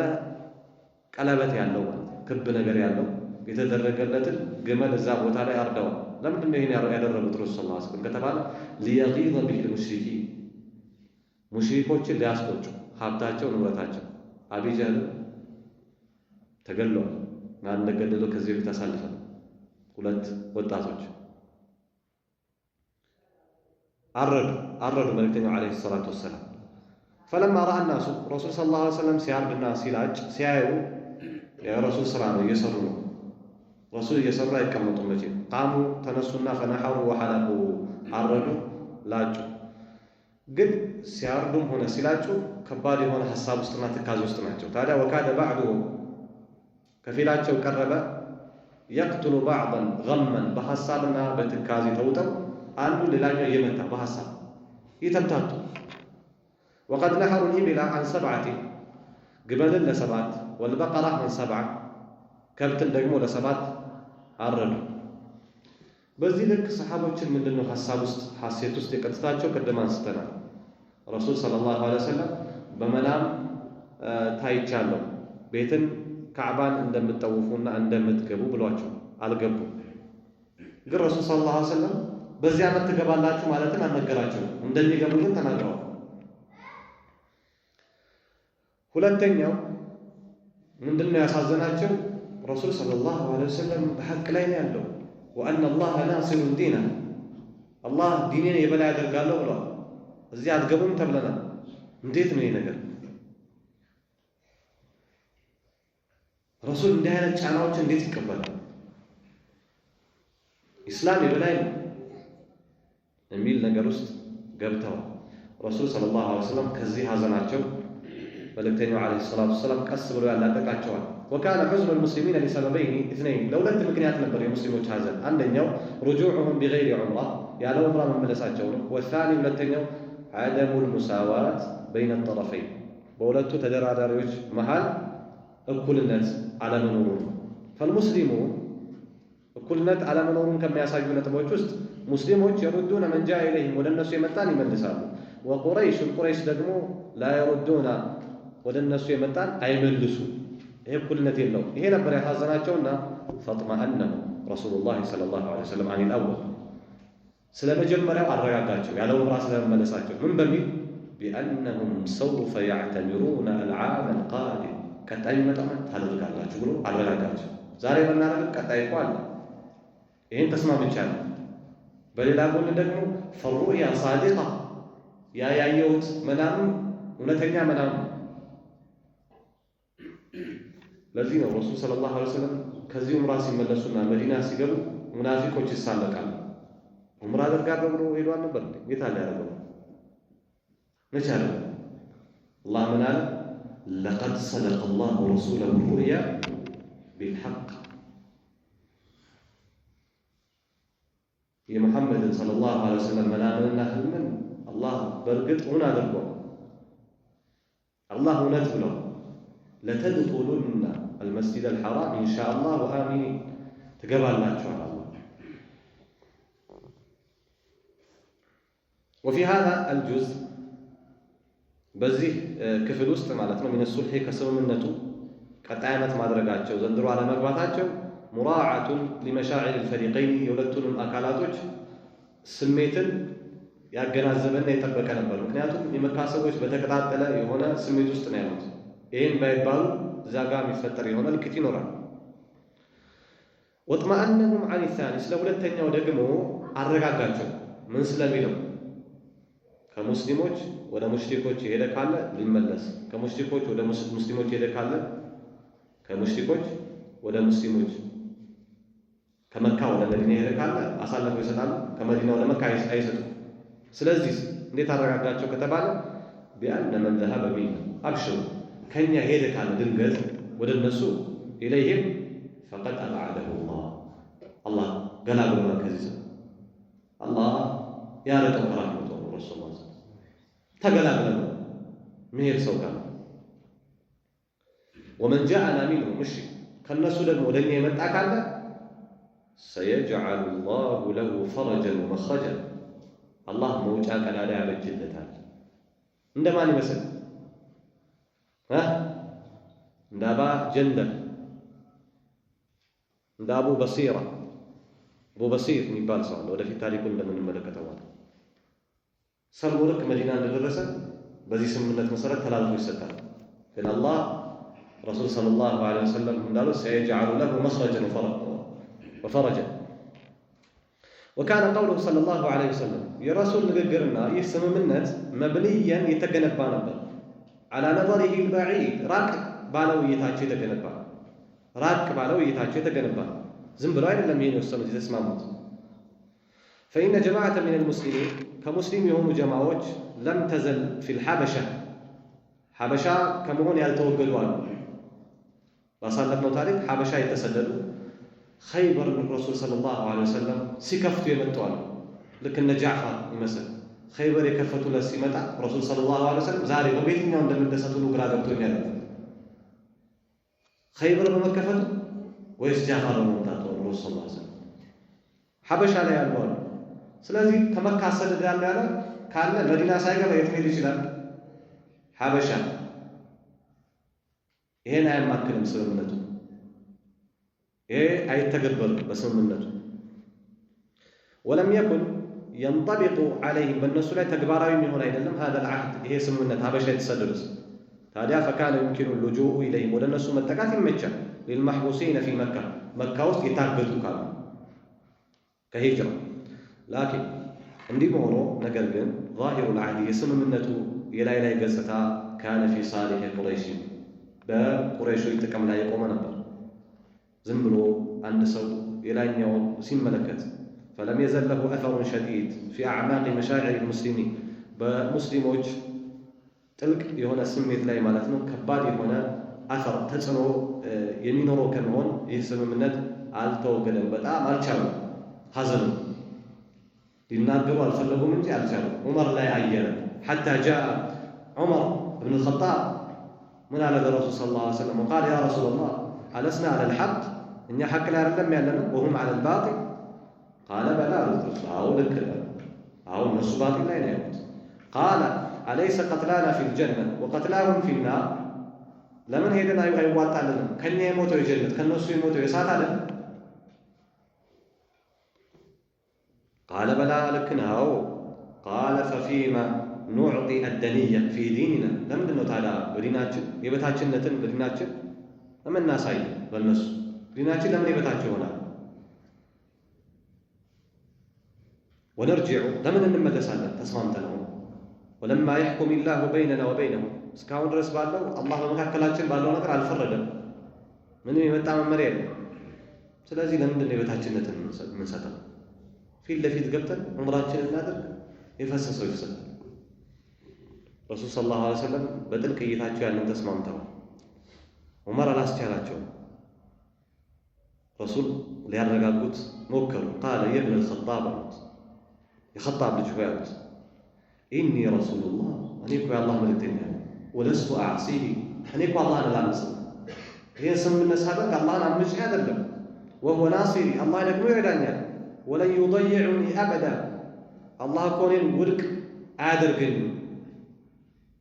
ቀለበት ያለው ክብ ነገር ያለው የተደረገለትን ግመል እዛ ቦታ ላይ አርደዋል። ለምንድን ነው ይሄን ያደረጉት ረሱል ሰለላሁ ዐለይሂ ወሰለም ከተባለ ሊየጊዘ ቢሂል ሙሽሪኪን ሙሽሪኮችን ሊያስቆጩ ሀብታቸው ንብረታቸው አቢ ጀህል ተገለዋል። ማን እንደገደለው ከዚህ በፊት አሳልፈን 2 ወጣቶች አረዱ መልእክተኛው ዐለይሂ ሰላቱ ወሰላም። ፈለማ ረአ ናሱ ረሱል ሰለላሁ ዐለይሂ ወሰለም ሲያርድና ሲላጭ ሲያዩ የረሱል ስራ ነው እየሰሩ ነው ረሱል እየሰሩ አይቀመጡም መቼም። ቃሙ ተነሱና ፈነሐሩ ወሐለቁ አረዱ ላጩ። ግን ሲያርዱም ሆነ ሲላጩ ከባድ የሆነ ሐሳብ ውስጥና ትካዜ ውስጥ ናቸው። ታዲያ ወካደ ባዕዱሁም ከፊላቸው ቀረበ የቅትሉ ባዕضን ገመን በሐሳብና በትካዜ ተውጠው አንዱ ሌላኛው እየመታ በሐሳብ ይተምታቱ። ወቀድ ነሐሩ ልኢብላ አን ሰብዓቲ ግመልን ለሰባት ወልበቀራ አን ሰብዓ ከብትን ደግሞ ለሰባት አረዱ። በዚህ ልክ ሰሓቦችን ምንድነው ሐሳብ ውስጥ ሐሴት ውስጥ የቀጥታቸው ቅድም አንስተናል። ረሱል ሰለላሁ ዐለይሂ ወሰለም በመናም ታይቻለሁ ቤትን ካዕባን እንደምትጠውፉና እንደምትገቡ ብሏቸው አልገቡም። ግን ረሱል ሰለላሁ ዐለይሂ ወሰለም በዚህ ዓመት ትገባላችሁ ማለትን አልነገራቸውም። እንደሚገቡ ግን ተናግረዋል። ሁለተኛው ምንድነው ያሳዘናቸው? ረሱል ሰለላሁ ዐለይሂ ወሰለም በሐቅ ላይ ነው ያለው። ወአነ አላህ ናሲሩ ዲና አላህ ዲኔን የበላይ ያደርጋለሁ ብለዋል። እዚህ አትገቡም ተብለናል። እንዴት ነው ይሄ ነገር? ረሱል እንዲህ አይነት ጫናዎች እንዴት ይቀበላል? ኢስላም የበላይ ነው የሚል ነገር ውስጥ ገብተዋል። ረሱል ሰለላሁ ዐለይሂ ወሰለም ከዚህ ሐዘናቸው መልእክተኛው ዐለይሂ ሰላቱ ወሰላም ቀስ ብሎ ያላቀቃቸዋል። ወካነ ሑዝኑ ልሙስሊሚን ሊሰበበይኒ ኢትነይን ለሁለት ምክንያት ነበር የሙስሊሞች ሐዘን። አንደኛው ሩጁዑሁም ቢገይሪ ዑምራ ያለ ዑምራ መመለሳቸው ነው። ወሳኒ ሁለተኛው ዐደሙ ልሙሳዋት በይነ ጠረፈይን በሁለቱ ተደራዳሪዎች መሃል እኩልነት አለመኖሩ ነው። ፈልሙስሊሙ እኩልነት አለመኖሩን ከሚያሳዩ ነጥቦች ውስጥ ሙስሊሞች የሩዱነ መን ጃአ ኢለይሂም ወደ እነሱ የመጣን ይመልሳሉ። ወቁረይሽ ቁረይሽ ደግሞ ላ የሩዱና ወደ እነሱ የመጣን አይመልሱ። ይሄ እኩልነት የለውም። ይሄ ነበር ያሳዘናቸውና ፈጥመአነሁ ረሱሉላህ ሰለላሁ ዐለይሂ ወሰለም አኒል አወል ስለ መጀመሪያው አረጋጋቸው ያለ ዑምራ ስለመመለሳቸው ምን በሚል ቢአነሁም ሰውፈ ያዕተሚሩነ አልዓም አልቃዲም ቀጣይ መጣመ ታደርጋላችሁ ብሎ አረጋጋቸው። ዛሬ በእናደርግ ቀጣይ እኮ አለ። ይህን ተስማምቻለሁ። በሌላ ጎን ደግሞ ፈሩእያ ሳዲቃ ያየሁት መናም እውነተኛ መናም። ለዚህ ነው ረሱል ሰለላሁ ዐለይሂ ወሰለም ከዚህ ዑምራ ሲመለሱና መዲና ሲገቡ ሙናፊቆች ይሳለቃሉ። ዑምራ አደርጋለሁ ብሎ ሄዶ አልነበር እንዴ? የት አለ ያደረገው? መቼ አለ? አላህ ምን አለ? ለቀድ ሰደቀ አላሁ ረሱለሁ ሩእያ ቢልሐቅ የሙሐመድን ሰለላሁ ዐለይሂ ወሰለም መናምንና ህልምን አላህ በእርግጥ እውን አድርጓል። አላህ እውነት ብለው ለተድኹሉና አልመስጂድ አልሐራም ኢንሻአላህ ወአሚኒን ትገባላችኋል። ወፊ ሃዛ አልጁዝ በዚህ ክፍል ውስጥ ማለት ነው ሚነ ሱልሒ ከስምምነቱ ቀጣይ ዓመት ማድረጋቸው ዘንድሮ አለመግባታቸው ሙራዓቱን ሊመሻዒር አልፈሪቀይን የሁለቱንም አካላቶች ስሜትን ያገናዘበና የጠበቀ ነበር። ምክንያቱም የመካ ሰዎች በተቀጣጠለ የሆነ ስሜት ውስጥ ነው ያሉት። ይህን ባይባሉ እዛ ጋር የሚፈጠር የሆነ ልክት ይኖራል። ወጥመአነሁም ዐን ሳኒ ስለ ሁለተኛው ደግሞ አረጋጋቸው። ምን ስለሚለው ከሙስሊሞች ወደ ሙሽሪኮች የሄደ ካለ ሊመለስ፣ ከሙሽሪኮች ወደ ሙስሊሞች የሄደ ካለ ከሙሽሪኮች ወደ ሙስሊሞች፣ ከመካ ወደ መዲና የሄደ ካለ አሳልፈው ይሰጣሉ፣ ከመዲና ወደ መካ አይሰጡም። ስለዚህ እንዴት አረጋጋቸው ከተባለ ቢአነ መን ዘሀበ ሚና አብሽሩ ከኛ ሄደ ካለ ድንገት ወደ እነሱ ኢለይህም ፈቀድ አብዓደሁ አላህ ገላግሎናል። ከዚህ ሰው አላህ ያረቀው ከራህመቱ ረሱል ተገላግለን መሄድ ሰው ጋር ወመን ጃአና ሚንሁም እሺ ከነሱ ደግሞ ወደኛ የመጣ ካለ ሰየጅዐሉ ላሁ ለሁ ፈረጀን ወመኽረጀን አላህ መውጫ ቀዳዳ ያበጅለታል። እንደማን ይመስል እንደ አባ ጀንደል እንደ አቡ በሲራ አቡ በሲር የሚባል ሰው አለ። ወደፊት ታሪኩን እንደምንመለከተው ማለት ሰልሙ ልክ መዲና እንደደረሰ በዚህ ስምምነት መሰረት ተላልፎ ይሰጣል። ግን አላህ ረሱል ሰለላሁ ዐለይሂ ወሰለም እንዳሉት ሰየጅዐሉ ለሁ መኽረጀን ወፈረጀን። ወካነ ቀውሉሁ ሰለላሁ ዐለይሂ ወሰለም የረሱል ንግግርና ይህ ስምምነት መብንየን የተገነባ ነበር። ዐላ ነظሪሂ አልበዒድ ራቅ ባለው እይታቸው የተገነባ ዝም ብለው አይደለም ይሄን የወሰኑት የተስማሙት። فإن جماعة من المسلمين كمسلم يهم جماعዎች لم تزل في الحبشة حبشة كمهون ያልተወገዱ አሉ። ባሳለፍነው ታሪክ ሐበሻ የተሰደዱ ኸይበር ረሱል ሰለላሁ ዐለይሂ ወሰለም ሲከፍቱ የመጡ አሉ። ልክ እነ ጃዕፈር ይመስል ኸይበር የከፈቱለት ሲመጣ ረሱል ሰለላሁ ዐለይሂ ወሰለም ዛሬ በየትኛው እንደምንደሰቱ ግራ ገብቶኛል። ኸይበር በመከፈቱ ወይስ ጃዕፈር በመምጣቱ ረሱል ሰለላሁ ዐለይሂ ወሰለም ሐበሻ ላይ ያሉ አሉ። ስለዚህ ከመካ አሰደዳለሁ ያለ ካለ መዲና ሳይገባ የት ሄድ ይችላል? ሐበሻ። ይሄን አያማክልም ስምምነቱ። ይሄ አይተገበርም በስምምነቱ። ወለም የኩን ينطبق عليهم በእነሱ ላይ ተግባራዊ የሚሆን አይደለም هذا العهد ይሄ ስምምነት ሐበሻ የተሰደዱት ታዲያ فكان يمكن اللجوء إليهم ወደ እነሱ መጠቃት ይመቻል للمحبوسين في مكة መካ ውስጥ የታገቱ ካሉ ከሂጅራ ላኪን እንዲህ ሆኖ ነገር ግን ظاهر العهد የስምምነቱ የላይ ላይ ገጽታ كان في صالح قريش በቁረይሾች ጥቅም ላይ የቆመ ነበር። ዝም ብሎ አንድ ሰው የላይኛውን ሲመለከት فلم يزل له أثر شديد في أعماق مشاعر المسلمين بمسلموች ጥልቅ የሆነ ስሜት ላይ ማለት ነው ከባድ የሆነ አثر ተጽዕኖ የሚኖረው ከመሆን ይህ ስምምነት አልተወገደም። በጣም አልቻሉም። ሐዘኑ ሊናገሩ አልፈለጉም እንጂ አልቻሉም። ዑመር ላይ አየረ حتى جاء عمر بن الخطاب من على الرسول صلى الله عليه وسلم وقال يا رسول الله ألسنا على الحق إن حق لا يعلم يعلم وهم على الباطل قال بلى أو ذكر أو النص باطل لا ينامت قال أليس قتلانا في الجنة وقتلاهم في النار لمن هيدنا يوات علينا كان يموتوا الجنة كان نص يموتوا يسات علينا قال بلى لكنه قال ففيما نعطي الدنية في ديننا لمن دنو تعالى بديناتنا يبتاچنتن بديناتنا لمن الناس أي بالنص بديناتنا لمن يبتاچ هنا ونرجع لمن نملسنا تسمامتنا ولما يحكم الله بيننا وبينهم እስካሁን ድረስ ባለው አላህ በመካከላችን ባለው ነገር አልፈረደም። ምንም የመጣ መመሪያ የለም። ስለዚህ ለምንድን ነው የበታችነትን የምንሰጠው? ፊት ለፊት ገብተን ዑምራችንን እናድርግ፣ የፈሰሰው ይፍሰል። ረሱል ሰለላሁ ዐለይሂ ወሰለም በጥልቅ እይታቸው ያንን ተስማምተዋል። ዑመር አላስቻላቸውም። ረሱል ሊያረጋጉት ሞከሩ። ቃለ የብነ الخطاب የኸጣብ ልጅ ሆይ አሉት ኢኒ ረሱሉላህ እኔ እኮ የአላህ መልእክተኛ ነኝ። ወለስቱ አዕሲሂ እኔ እኮ አላህን አላምፅም። ይህን ስምምነት ሳደርግ አላህን አምጬ አይደለም። ወሁወ ናሲሪ አላህ ደግሞ ይረዳኛል። ወለን ዩضይዑኒ አበዳ አላህ እኮ እኔን ውድቅ አያደርገኝም።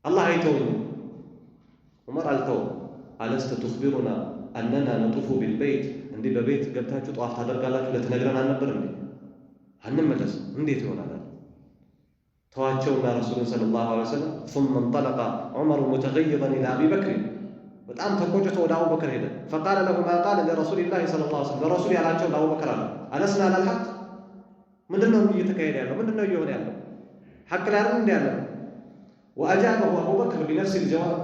አላህ አይተውኝም። ዑመር አልተውም። አለስተ ቱኽቢሩና አነና ነጡፉ ቢልበይት እንዲህ በቤት ገብታችሁ ጠዋፍ ታደርጋላችሁ ለትነግረን አልነበር እንዴ? አንመለስም። እንዴት ይሆናል? ተዋቸውና ረሱሉን ሰለላሁ ዐለይሂ ወሰለም ثم انطلق عمر متغيظا الى ابي بكر በጣም ተቆጭቶ ወደ አቡበክር ሄደ። فقال له ما قال لرسول الله صلى الله عليه وسلم ለረሱል ያላቸው ለአቡበክር አለ አለስና على الحق ምንድነው እየተካሄደ ያለው? ምንድነው እየሆነ ያለው? ሐቅ ላይ አይደል እንዴ ያለው? واجابه ابو بكر بنفس الجواب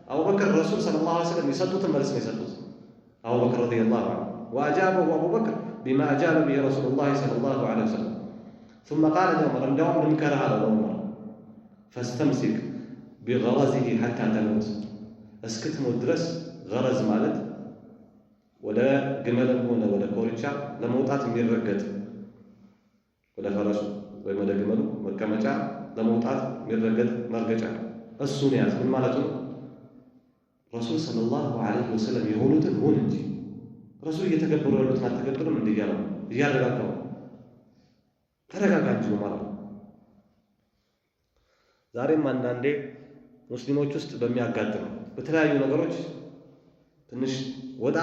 ابو بكر الرسول صلى الله عليه وسلم يسدوت መልስ ነው የሰጡት ابو بكر رضي الله عنه واجابه ابو بكر بما اجاب به رسول الله صلى الله عليه وسلم ثم قال لعمر እንደውም ልምከርህ አለው ዑመር فاستمسك بغرزه حتى تموت እስክትሞት ድረስ ገረዝ ማለት ወደ ግመልም ሆነ ወደ ኮርቻ ለመውጣት የሚረገጥ ወደ ፈረሱ ወይ ወደ ግመሉ መቀመጫ ለመውጣት የሚረገጥ መርገጫ እሱን ያዝ። ምን ማለት ነው? ረሱል ሰለላሁ ዐለይሂ ወሰለም የሆኑትን ሁን እንጂ ረሱል እየተገበሩ ያሉትን አትገብርም እንዴ እያለው እያረጋጋው ተረጋጋ እንጂ ማለት ነው። ዛሬም አንዳንዴ ሙስሊሞች ውስጥ በሚያጋጥሙ በተለያዩ ነገሮች ትንሽ ወጣ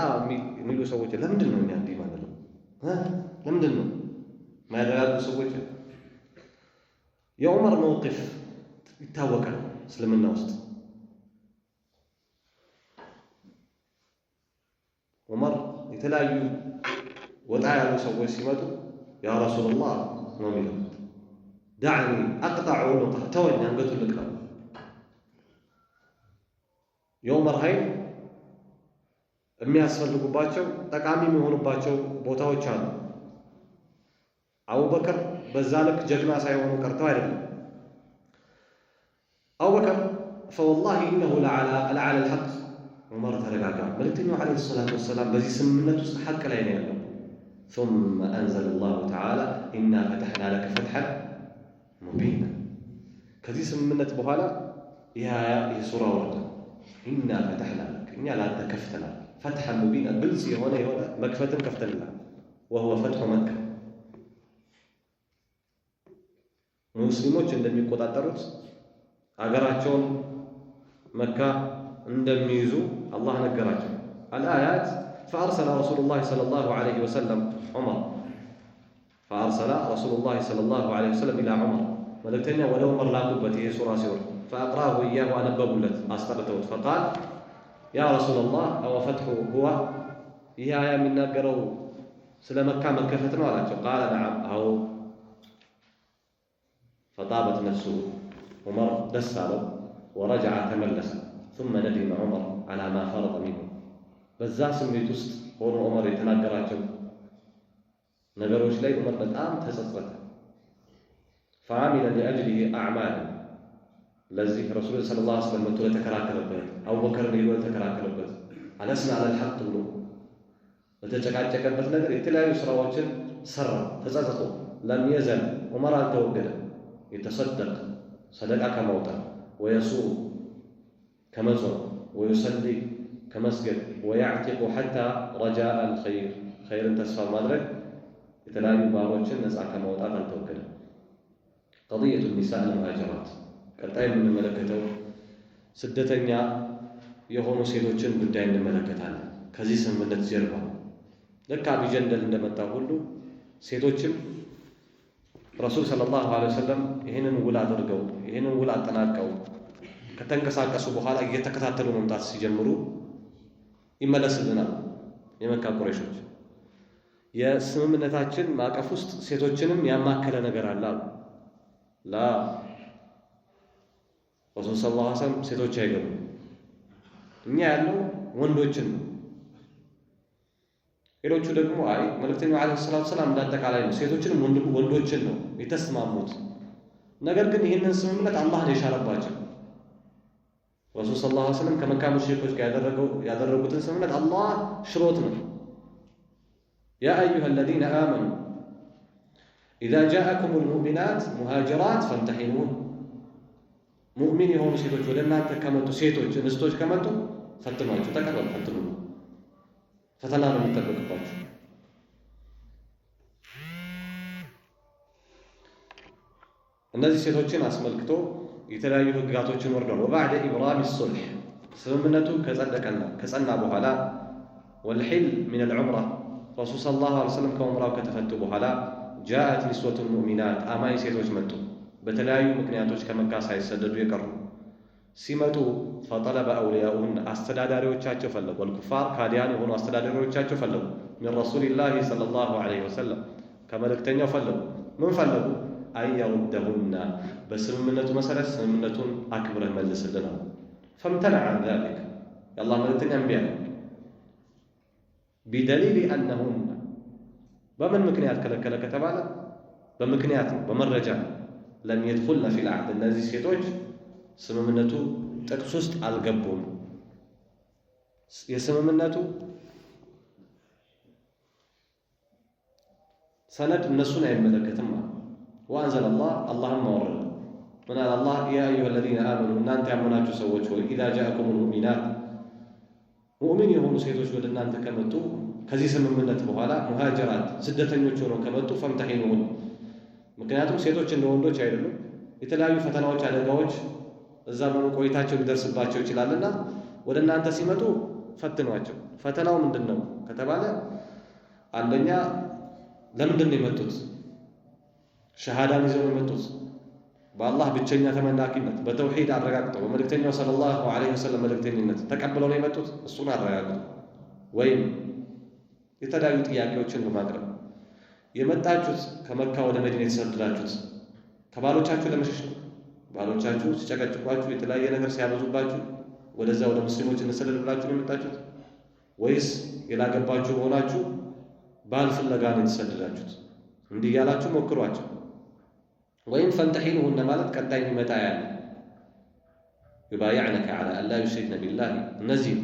የሚሉ ሰዎች ለምንድን ነው እንዲህ ማለት ነው? ለምንድን ነው ማያረጋጉ ሰዎች? የዑመር መውቅፍ ይታወቃል እስልምና ውስጥ። ዑመር የተለያዩ ወጣ ያሉ ሰዎች ሲመጡ ያ ረሱላህ ነው የሚለው ዳዕኒ አቅጣዕ ዑኑቀህ ተወኝ አንገቱን ልቅረብ። የዑመር ኃይል የሚያስፈልጉባቸው ጠቃሚ የሚሆኑባቸው ቦታዎች አሉ። አቡበክር በዛ ልክ ጀግና ሳይሆኑ ቀርተው አይደለም። አቡበክር ፈወላሂ ኢነሁ ለዓላ አልሐቅ፣ ዑመር ተረጋጋ። መልእክተኛው ዓለይሂ ሰላቱ ወሰላም በዚህ ስምምነት ውስጥ ሐቅ ላይ ነው ያለው። ثم أنزل الله تعالى إنا فتحنا لك فتحا مبينا። ከዚህ ስምምነት በኋላ ይህ ሱራ ወረደ። ኢና ፈተሕና ለክ፣ እኛ ለአንተ ከፍተናል። ፈትሐን ሙቢና፣ ግልጽ የሆነ መክፈትን ከፍተንላል። ወሁወ ፈትሑ መካ። ሙስሊሞች እንደሚቆጣጠሩት አገራቸውን መካ እንደሚይዙ አላህ ነገራቸው። አልአያት فأرسل رسول الله صلى الله عليه وسلم عمر فأرسل رسول الله صلى الله عليه وسلم إلى عمر ملكتنا ولو عمر لا قبته سورة سورة فأقراه إياه وأنببلت أستغتوت فقال يا رسول الله أو فتحه هو يا من نقروا سلم مكة فتنوا على قال نعم أو فطابت نفسه عمر دساله ورجع تملس ثم ندم عمر على ما فرض منه በዛ ስሜት ውስጥ ሆኖ ዑመር የተናገራቸው ነገሮች ላይ ዑመር በጣም ተጸጸተ። فعمل لأجله أعمال ለዚህ ረሱል ሰለላሁ ዐለይሂ ወሰለም መጥቶ ለተከራከረበት አቡበከርን ሄዶ ለተከራከረበት አለስና አለ الحق ብሎ ለተጨቃጨቀበት ነገር የተለያዩ ስራዎችን ሰራ። ተጸጸተ። ለም የዘል ዑመር አልተወገደ። የተሰደቅ ሰደቃ ከማውጣት ወየሱም ከመጾም ወይሰሊ ከመስገድ ወያዕቲቁ ሐታ ረጃአ አልኸይር ኸይርን ተስፋ ማድረግ የተለያዩ ባሮችን ነፃ ከማውጣት አልተወገደም። ቀضية النساء المهاجرات ቀጣይ የምንመለከተው ስደተኛ የሆኑ ሴቶችን ጉዳይ እንመለከታለን። ከዚህ ስምምነት ጀርባ ልክ አቢ ጀንደል እንደመጣ ሁሉ ሴቶችም ረሱል ሰለላሁ ዐለይሂ ወሰለም ይህንን ውል አድርገው ይህንን ውል አጠናቀው ከተንቀሳቀሱ በኋላ እየተከታተሉ መምጣት ሲጀምሩ ይመለስልናል። የመካ ቁረይሾች የስምምነታችን ማዕቀፍ ውስጥ ሴቶችንም ያማከለ ነገር አለ አሉ። ላ ረሱል ሰለላሁ ዐለይሂ ወሰለም ሴቶች አይገቡም፣ እኛ ያለው ወንዶችን ነው። ሌሎቹ ደግሞ አይ መልእክተኛው ዓለይሂ ሰላቱ ወሰላም እንዳጠቃላይ ነው፣ ሴቶችንም ወንዶችን ነው የተስማሙት። ነገር ግን ይህንን ስምምነት አላህ ነው የሻረባቸው። ረሱል ሰለላሁ ዐለይሂ ወሰለም ከመካ ሙሽሪኮች ጋር ያደረጉትን ስምምነት አላህ ሽሮት ነው። ያ አዩሃ አለዚነ አመኑ ኢዛ ጃአኩሙል ሙእሚናት ሙሃጅራት ፈምተሒኑን፣ ሙእሚን የሆኑ ሴቶች ወደ እናንተ ከመጡ ሴቶች እንስቶች ከመጡ ፈትኗቸው፣ ተቀበሉ፣ ፈትኑ። ፈተና ነው የሚጠበቅባቸው። እነዚህ ሴቶችን አስመልክቶ የተለያዩ ህግጋቶችን ወርደዋል። ወባዕደ ኢብራም ሱልሕ ስምምነቱ ከጸና በኋላ ወልሒል ሚን አልዑምራ ረሱል ሰለላሁ ዐለይሂ ወሰለም ከዑምራው ከተፈቱ በኋላ ጃአት ኒስወቱን ሙእሚናት አማኝ ሴቶች መጡ። በተለያዩ ምክንያቶች ከመካ ሳይሰደዱ የቀሩ ሲመጡ ፈጠለበ አውሊያኡን አስተዳዳሪዎቻቸው ፈለጉ። ወልኩፋር ካዲያን የሆኑ አስተዳዳሪዎቻቸው ፈለጉ። ሚን ረሱሊላሂ ሰለላሁ ዐለይሂ ወሰለም ከመልእክተኛው ፈለጉ። ምን ፈለጉ? አየሩደሁና በስምምነቱ መሰረት ስምምነቱን አክብረህ መልስልን አሉ። ፈምተነዐ ዐን ዛሊክ የአላህ መልእክተኛ እምቢ አለ። ቢደሊል አነሁና በምን ምክንያት ከለከለ ከተባለ በምክንያት ነው፣ በመረጃ ነው። ለም የድኹልነ ፊል ዐህድ እነዚህ ሴቶች ስምምነቱ ጥቅስ ውስጥ አልገቡም። የስምምነቱ ሰነድ እነሱን አይመለከትም ማለት ወአንዘለ አላህም አወረደ። ምን አለ አላህ? ያ አዩሃ አለዚነ አመኑ እናንተ ያመናችሁ ሰዎች ሆይ ኢዛ ጃአኩሙል ሙእሚናት ሙእሚን የሆኑ ሴቶች ወደ እናንተ ከመጡ ከዚህ ስምምነት በኋላ ሙሃጅራት ስደተኞች ሆነው ከመጡ ፈምተሒኑን፣ ምክንያቱም ሴቶች እንደ ወንዶች አይደሉም። የተለያዩ ፈተናዎች፣ አደጋዎች እዛ በመቆየታቸው ሊደርስባቸው ይችላልና ወደ እናንተ ሲመጡ ፈትኗቸው። ፈተናው ምንድን ነው ከተባለ አንደኛ ለምንድን ነው የመጡት? ሸሃዳን ይዘው ነው የመጡት። በአላህ ብቸኛ ተመላኪነት በተውሂድ አረጋግጠው በመልእክተኛው ሰለላሁ ዐለይሂ ወሰለም መልእክተኝነት ተቀብለው ነው የመጡት። እሱን አረጋግጠው ወይም የተለያዩ ጥያቄዎችን በማቅረብ የመጣችሁት ከመካ ወደ መዲና የተሰደዳችሁት ከባሎቻችሁ ለመሸሽ ነው። ባሎቻችሁ ሲጨቀጭቋችሁ፣ የተለያየ ነገር ሲያበዙባችሁ ወደዛ ወደ ሙስሊሞች እንሰደድ ብላችሁ ነው የመጣችሁት ወይስ ያላገባችሁ ሆናችሁ ባል ፍለጋ ነው የተሰደዳችሁት? እንዲህ ያላችሁ ሞክሯቸው። ወይም ፈንተሒኑሁነ ማለት ቀጣይ የሚመጣ ያለ ይባይዕነከ ዐላ አላ ዩሽሪክነ ቢላህ እነዚህ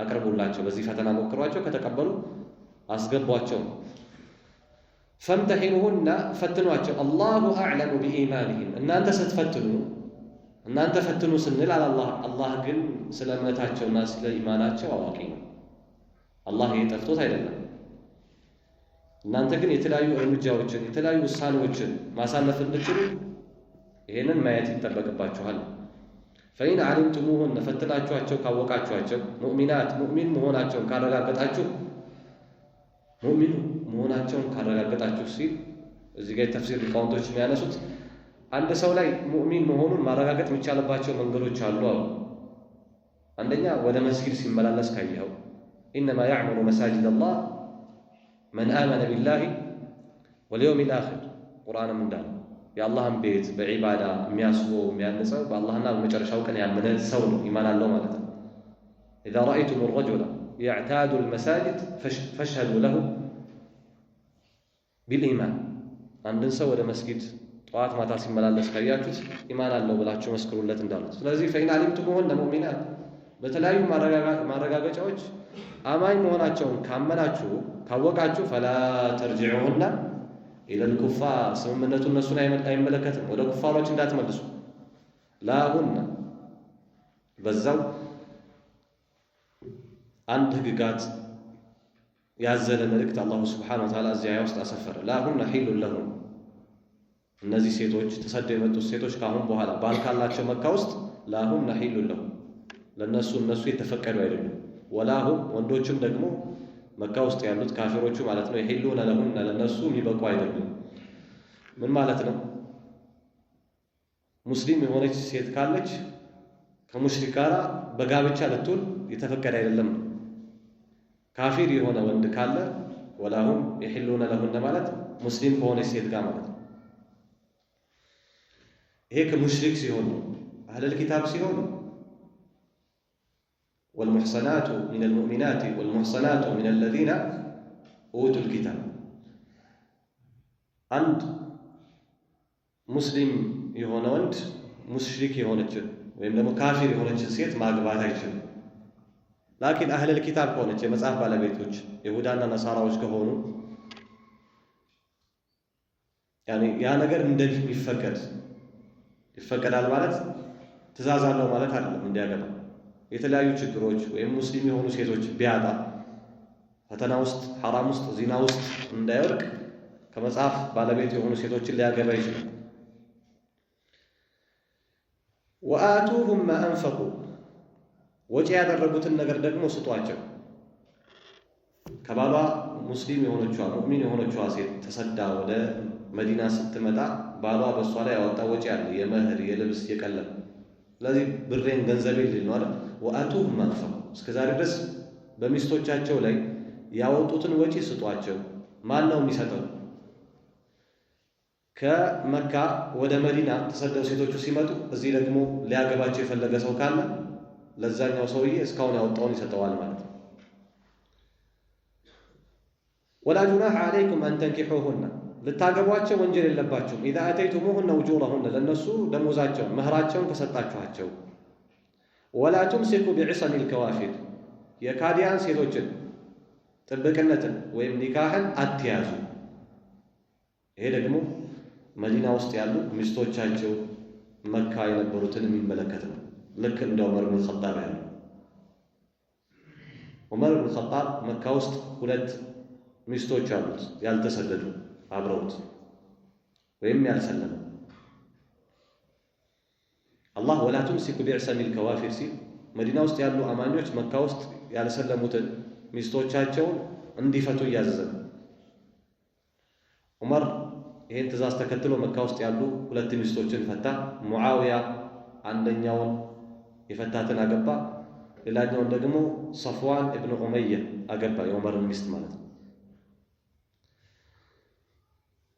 አቅርቡላቸው፣ በዚህ ፈተና ሞክሯቸው፣ ከተቀበሉ አስገቧቸው። ፈምተሒኑሁነ ፈትኗቸው። አላሁ አዕለሙ ቢኢማኒሂም እናንተ ስትፈትኑ እናንተ ፈትኑ ስንል አላህ ግን ስለ እምነታቸውና ስለ ኢማናቸው አዋቂ ነው። አላህ የጠፍቶት አይደለም። እናንተ ግን የተለያዩ እርምጃዎችን የተለያዩ ውሳኔዎችን ማሳለፍ እንድትችሉ ይሄንን ማየት ይጠበቅባችኋል። ፈኢን ዓሊምቱሙሁነ ፈትናችኋቸው ካወቃችኋቸው ሙእሚናት ሙእሚን መሆናቸውን ካረጋገጣችሁ ሙእሚን መሆናቸውን ካረጋገጣችሁ ሲል እዚህ ጋር የተፍሲር ሊቃውንቶች የሚያነሱት አንድ ሰው ላይ ሙእሚን መሆኑን ማረጋገጥ የሚቻልባቸው መንገዶች አሉ። አንደኛ ወደ መስጊድ ሲመላለስ ካየኸው ኢነማ ያዕሙሩ መሳጅድ አላህ መን አመነ ቢላሂ ወልየውሚል አኺር ቁርአንም እንዳለ የአላህን ቤት በዒባዳ የሚያስበው የሚያንጸው በአላህና በመጨረሻው ቀን ያመነ ሰው ነው፣ ኢማን አለው ማለት ነው። ኢዛ ረአይቱሙ ረጁለ የዕታዱ ልመሳጅድ ፈሽሀዱ ለሁ ቢልኢማን አንድን ሰው ወደ መስጊድ ጠዋት ማታ ሲመላለስ ካያችሁት ኢማን አለው ብላችሁ መስክሩለት እንዳሉት። ስለዚህ ፈኢን ዓሊምቱሙሁነ ሙእሚናት በተለያዩ ማረጋገጫዎች አማኝ መሆናቸውን ካመናችሁ ካወቃችሁ ፈላ ተርጅዑሁነ ኢለል ኩፋር ስምምነቱ እነሱን አይመለከትም፣ ወደ ኩፋሮች እንዳትመልሱ። ላሁነ በዛው አንድ ህግጋት ያዘለ መልእክት አላሁ ስብሓነሁ ወተዓላ እዚያ ውስጥ አሰፈረ። ላሁነ ሒሉን ለሁም እነዚህ ሴቶች ተሰደው የመጡት ሴቶች ካሁን በኋላ ባል ካላቸው መካ ውስጥ ላሁነ ሒሉን ለሁም ለነሱ እነሱ የተፈቀዱ አይደሉም። ወላሁም ወንዶችም ደግሞ መካ ውስጥ ያሉት ካፊሮቹ ማለት ነው የሒሉነ ለሁነ ለነሱ የሚበቁ አይደሉም። ምን ማለት ነው? ሙስሊም የሆነች ሴት ካለች ከሙሽሪክ ጋር በጋብቻ ልትውል የተፈቀደ አይደለም። ካፊር የሆነ ወንድ ካለ ወላሁም የሒሉነ ለሁነ ማለት ሙስሊም ከሆነች ሴት ጋር ማለት ነው። ይሄ ከሙሽሪክ ሲሆን ነው። አህለል ኪታብ ሲሆን ወልሙሕሰናቱ ሚነል ሙእሚናት ወልሙሕሰናቱ ሚነል ለዚነ ኡቱል ኪታብ አንድ ሙስሊም የሆነ ወንድ ሙሽሪክ የሆነችን ወይም ደግሞ ካፊር የሆነችን ሴት ማግባት አይችልም። ላኪን አህለል ኪታብ ከሆነች የመጽሐፍ ባለቤቶች ይሁዳና ነሳራዎች ከሆኑ ያ ነገር እንደሚፈቀድ ይፈቀዳል ማለት ትእዛዝ አለው ማለት አይደለም። እንዲያገባ የተለያዩ ችግሮች ወይም ሙስሊም የሆኑ ሴቶች ቢያጣ ፈተና ውስጥ ሐራም ውስጥ ዚና ውስጥ እንዳይወድቅ ከመጽሐፍ ባለቤት የሆኑ ሴቶችን ሊያገባ ይችላል። ወአቱሁም ማ አንፈቁ ወጪ ያደረጉትን ነገር ደግሞ ስጧቸው። ከባሏ ሙስሊም የሆነችዋ ሙእሚን የሆነችዋ ሴት ተሰዳ ወደ መዲና ስትመጣ ባሏ በእሷ ላይ ያወጣው ወጪ አለ፣ የመህር፣ የልብስ፣ የቀለብ። ስለዚህ ብሬን ገንዘቤ ሊል ነው አይደል? ወአቱሁም ማ አንፈቁ እስከዛሬ ድረስ በሚስቶቻቸው ላይ ያወጡትን ወጪ ስጧቸው። ማን ነው የሚሰጠው? ከመካ ወደ መዲና ተሰደው ሴቶቹ ሲመጡ እዚህ ደግሞ ሊያገባቸው የፈለገ ሰው ካለ ለዛኛው ሰውዬ እስካሁን ያወጣውን ይሰጠዋል ማለት ነው። ወላ ጁናሐ ዐለይኩም አን ተንኪሑሁነ ልታገቧቸው ወንጀል የለባችሁም። ኢዛ አተይቱሙሁነ ውጁረሁነ ለነሱ ደሞዛቸውን መህራቸውን ከሰጣችኋቸው። ወላ ቱምሲኩ ቢዕሰሚል ከዋፊር የካዲያን ሴቶችን ጥብቅነትን ወይም ኒካህን አትያዙ። ይሄ ደግሞ መዲና ውስጥ ያሉ ሚስቶቻቸው መካ የነበሩትን የሚመለከት ነው። ልክ እንደ ዑመር ብን ኸጣብ ያሉ ዑመር ብን ኸጣብ መካ ውስጥ ሁለት ሚስቶች አሉት ያልተሰደዱ አብረውት ወይም ያልሰለሙ። አላህ ወላ ቱምሲኩ ቢዕሰሚል ከዋፊር ሲል መዲና ውስጥ ያሉ አማኞች መካ ውስጥ ያልሰለሙትን ሚስቶቻቸውን እንዲፈቱ እያዘዘ ነው። ዑመር ይሄን ትእዛዝ ተከትሎ መካ ውስጥ ያሉ ሁለት ሚስቶችን ፈታ። ሙዓዊያ አንደኛውን የፈታትን አገባ፣ ሌላኛውን ደግሞ ሰፍዋን ኢብኑ ኡመያ አገባ፣ የዑመርን ሚስት ማለት ነው።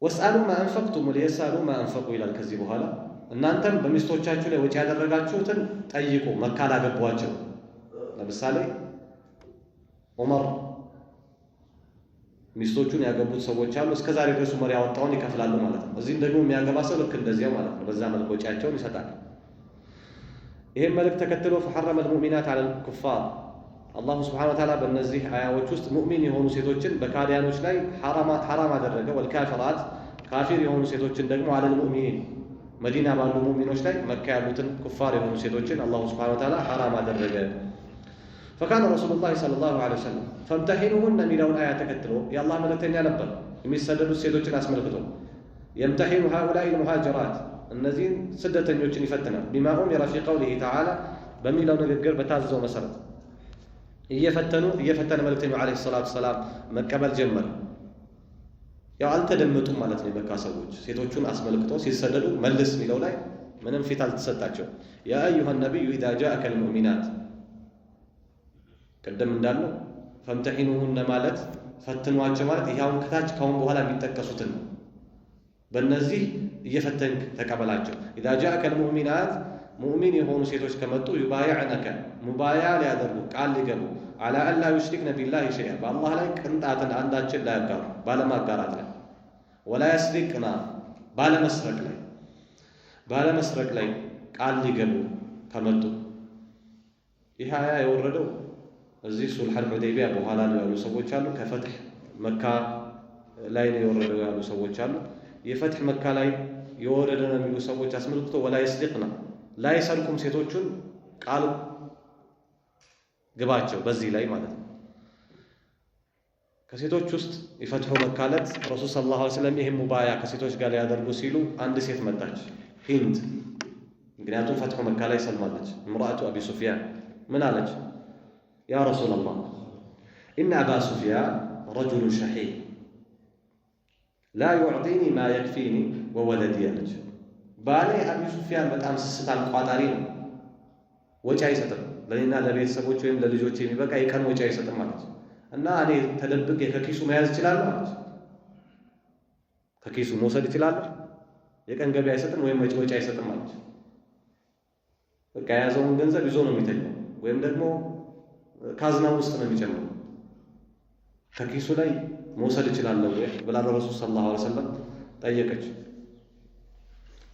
ወስአሉ ማ አንፈቅቱም ወሊየስአሉ ማ አንፈቁ ይላል። ከዚህ በኋላ እናንተም በሚስቶቻችሁ ላይ ወጪ ያደረጋችሁትን ጠይቁ። መካ ላገቧቸው ለምሳሌ ዑመር ሚስቶቹን ያገቡት ሰዎች አሉ። እስከዛሬ ድረስ ዑመር ያወጣውን ይከፍላሉ ማለት ነው። እዚህም ደግሞ የሚያገባ ሰው ልክ እንደዚያው ማለት ነው። በዛ መልኩ ወጪያቸውን ይሰጣል። ይሄን መልእክት ተከትሎ فحرم المؤمنات على الكفار አላሁ ሱብሓነሁ ወተዓላ በእነዚህ አያዎች ውስጥ ሙእሚን የሆኑ ሴቶችን በካዲያኖች ላይ ሐራም አደረገ። ወልካፊራት ካፊር የሆኑ ሴቶችን ደግሞ አለል ሙእሚኒን መዲና ባሉ ሙእሚኖች ላይ መካ ያሉትን ኩፋር የሆኑ ሴቶችን አላሁ ሱብሓነሁ ወተዓላ ሐራም አደረገ። فكان رسول الله صلى الله عليه وسلم فامتحنوهن ሚለውን አያ ተከትሎ የአላህ መልእክተኛ ነበር የሚሰደዱት ሴቶችን አስመልክቶ يمتحن هؤلاء المهاجرات እነዚህን ስደተኞችን ይፈትናል። بما أمر في قوله تعالى በሚለው ንግግር በታዘዘው መሰረት እየፈተነ መልእክተኛው ዓለይሂ ሰላቱ ወሰላም መቀበል ጀመረ። ያው አልተደመጡም ማለት ነው። የመካ ሰዎች ሴቶቹን አስመልክቶ ሲሰደዱ መልስ ሚለው ላይ ምንም ፊት አልተሰጣቸው። ያ አዩሃ ነቢዩ ኢዛ ጃአከ ልሙእሚናት ቅድም እንዳለው ፈምተሒኑሁነ ማለት ፈትኗቸው ማለት ይኸውን ከታች ካሁን በኋላ የሚጠቀሱትን ነው። በእነዚህ እየፈተንክ ተቀበላቸው። ኢዛ ጃአከ ልሙእሚናት ሙእሚን የሆኑ ሴቶች ከመጡ ዩባይዕነከ ሙባያ ሊያደርጉ ቃል ሊገቡ አላ አላ ዩሽሪክነ ቢላሂ ሸይአ በአላህ ላይ ቅንጣትን አንዳችን ላያጋሩ ባለማጋራት ላይ ወላ የስሪቅና ባለመስረቅ ላይ ቃል ሊገቡ ከመጡ ይህ አያ የወረደው እዚህ ሱልሐል ሁደይቢያ በኋላ ነው ያሉ ሰዎች አሉ። ከፈትሕ መካ ላይ ነው የወረደው ያሉ ሰዎች አሉ። የፈትሕ መካ ላይ የወረደ ነው የሚሉ ሰዎች አስመልክቶ ወላ የስሪቅና ላይሰርቁም ሴቶቹን ቃል ግባቸው በዚህ ላይ ማለት ነው። ከሴቶች ውስጥ የፈትሑ መካለት ረሱል ሰለላሁ ዐለይሂ ወሰለም ይሄን ሙባያ ከሴቶች ጋር ሊያደርጉ ሲሉ አንድ ሴት መጣች፣ ሂንድ። ምክንያቱም ፈትሑ መካ ላይ ሰልማለች። እምራአቱ አቢ ሱፊያን ምን አለች? ያ ረሱላላህ ኢነ አባ ሱፊያን ረጁሉን ሸሒህ ላ ዩዕጢኒ ማ የክፊኒ ወወለዲ አለች። ባሌ አቢ ሱፊያን በጣም ስስታም ቋጣሪ ነው። ወጪ አይሰጥም ለኔና ለቤተሰቦች ወይም ለልጆች የሚበቃ የቀን ወጪ አይሰጥም ማለት እና እኔ ተደብቄ ከኪሱ መያዝ ይችላል ማለት ከኪሱ መውሰድ ይችላል። የቀን ገቢ አይሰጥም ወይም ወጪ አይሰጥም ማለት በቃ የያዘውን ገንዘብ ይዞ ነው የሚተኛው ወይም ደግሞ ካዝና ውስጥ ነው የሚጨምረው። ከኪሱ ላይ መውሰድ ይችላል ወይ ብላ ረሱል ሰለላሁ ዐለይሂ ወሰለም ጠየቀች።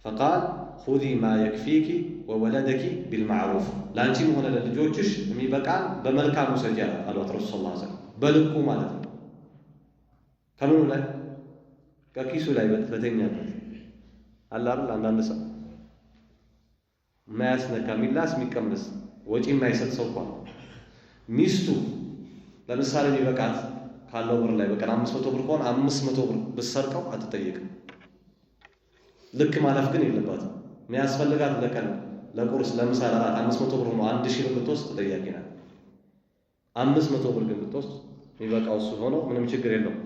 فقال خذي ما يكفيك وولدك بالمعروف ላንቺም ሆነ ለልጆችሽ የሚበቃን በመልካም ውሰጂ አሏት ረሱል ሰለላሁ ዐለይሂ ወሰለም። በልኩ ማለት ነው። ከምኑ ላይ? ከኪሱ ላይ በተኛበት አለ አይደል? አንዳንድ ሰው ማያስነካ ሚላስ የሚቀመስ ወጪ የማይሰጥ ሰው እንኳን ሚስቱ ለምሳሌ የሚበቃት ካለው ብር ላይ በቀን 500 ብር ከሆነ 500 ብር ብትሰርቀው አትጠየቅም። ልክ ማለፍ ግን የለባትም። የሚያስፈልጋት ለቀን ለቁርስ ለምሳ ለራት 500 ብር ነው። 1000 ብር ብትወስድ ተጠያቂ ናት። 500 ብር ግን ብትወስድ የሚበቃው እሱ ሆኖ ምንም ችግር የለውም።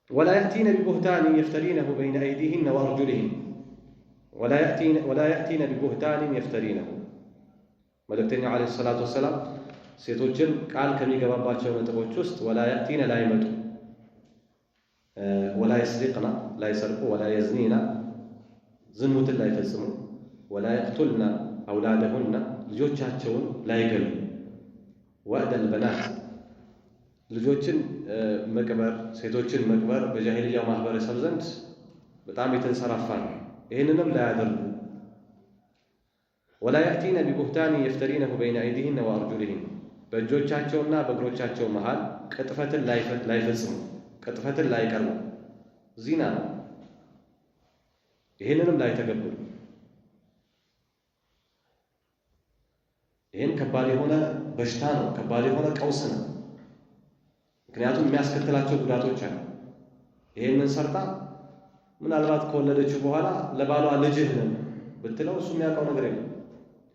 ولا يأتين ببهتان يفترينه بين أيديهن وأرجلهن ولا يأتين ببهتان يفترينه መልእክተኛው ዓለይሂ ሰላቱ ወሰላም ሴቶችን ቃል ከሚገባባቸው ነጥቦች ውስጥ ولا يأتين لا يمتوا ولا يسرقنا لا يسرقوا ولا يزنينا ዝሙትን ላይ ፈጽሙ ولا يقتلنا أولادهن ልጆቻቸውን ላይ ገሉ وأد البنات ልጆችን መቅበር ሴቶችን መቅበር በጃሂልያው ማህበረሰብ ዘንድ በጣም የተንሰራፋ ነው። ይሄንንም ላይ ያደርጉ ولا يأتين ببهتان يفترينه بين أيديهن وأرجلهن በእጆቻቸውና በእግሮቻቸው መሃል ቅጥፈትን ላይ ፈጽሙ ቅጥፈትን ላይ ቀርቡ ዚና ነው። ይሄንንም ላይ ተገብሩ። ይሄን ከባድ የሆነ በሽታ ነው። ከባድ የሆነ ቀውስ ነው። ምክንያቱም የሚያስከትላቸው ጉዳቶች አሉ። ይሄንን ሰርታ ምናልባት ከወለደችው በኋላ ለባሏ ልጅህ ነው ብትለው እሱ የሚያውቀው ነገር የለም።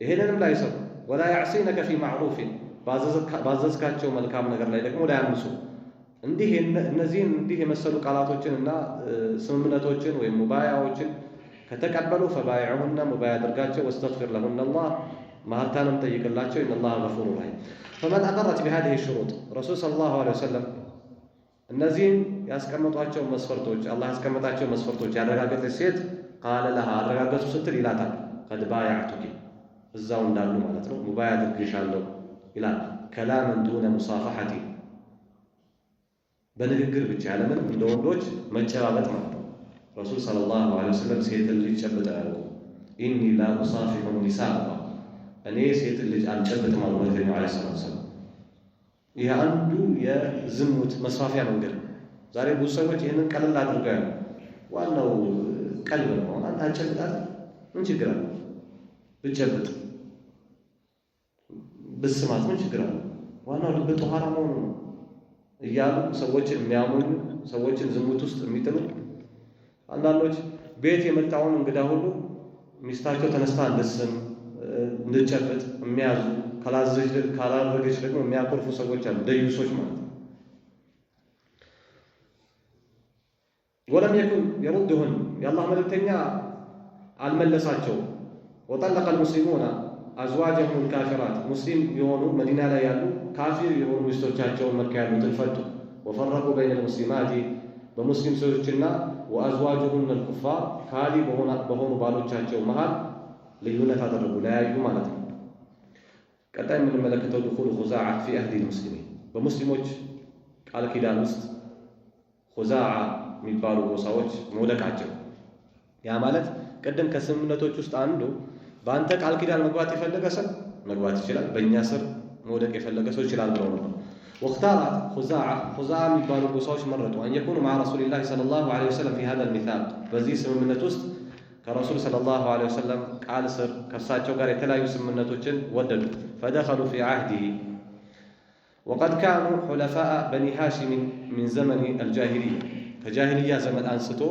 ይሄንንም ላይ ሰው ولا يعصينك في معروف ባዘዝካቸው መልካም ነገር ላይ ደግሞ ላይ አምሱ እነዚህን የመሰሉ ቃላቶችንና ስምምነቶችን ወይም ሙባያዎችን ከተቀበሉ فبايعهن ሙባያ አድርጋቸው واستغفر لهن الله ማህታንም ጠይቅላቸው إن الله غفور رحيم فمن أقرت بهذه الشروط رسول صلى الله عليه وسلم እነዚህን ያስቀመጧቸው መስፈርቶች አላህ ያስቀመጣቸው መስፈርቶች ያረጋገጠች ሴት قال لها አረጋገጡ ስትል ይላታል قد بايعتك እዛው እንዳሉ ማለት ነው ሙባያ አድርግሻለሁ ይላል። كلاما دون مصافحة بنقر بتشعل من دوندوج مجرابت ما رسول صلى الله عليه وسلم سيد اللي جبت إني لا أصافح النساء أني سيد اللي جبت مع النبي عليه الصلاة والسلام ይህ አንዱ የዝሙት መስፋፊያ መንገድ ዛሬ ብዙ ሰዎች ይሄንን ቀለል አድርገው ዋናው ቀልብ ነው አንተ አጨብጣት ምን ችግር አለ ብጨብጥ በስማት ምን ችግር አለ ዋናው ልብ ጧራ መሆኑ ነው እያሉ ሰዎችን የሚያሙኝ ሰዎችን ዝሙት ውስጥ የሚጥሉ አንዳንዶች ቤት የመጣውን እንግዳ ሁሉ ሚስታቸው ተነስታ እንደስም እንድጨብጥ የሚያዙ ካላረገች ደግሞ የሚያቆርፉ ሰዎች አሉ ደዩሶች ማለት ነው ولم يكن يردهن يا الله ملكتኛ አልመለሳቸው وطلق المسلمون ازواجهم الكافرات مسلم የሆኑ መዲና ላይ ያሉ ካፊር የሆኑ ሚስቶቻቸውን መካ ያሉትን ፈቱ وفرقوا بين المسلمات በሙስሊም ሰዎችና وازواجهم الكفار ካሊ በሆኑ ባሎቻቸው መሃል ልዩነት አደረጉ ለያዩ ማለት ነው ቀጣይ የምንመለከተው دخول خزاعة في أهل المسلمين በሙስሊሞች ቃል ኪዳን ውስጥ خزاعة የሚባሉ ጎሳዎች መውደቃቸው ያ ማለት ቀደም ከስምምነቶች ውስጥ አንዱ በአንተ ቃል ኪዳን መግባት የፈለገ ሰው መግባት ይችላል በእኛ ስር መውደቅ የፈለገ ሰው ይችላል ብለው ነበር واختارت خزاعة የሚባሉ ጎሳዎች መረጡ أن يكونوا مع رسول الله صلى الله عليه وسلم في هذا الميثاق በዚህ ስምምነት ውስጥ كرسول صلى الله عليه وسلم قال سر كساتشو غير يتلايو سمنتوچن وددوا فدخلوا في عهده وقد كانوا حلفاء بني هاشم من زمن الجاهليه كجاهليه زمن انستو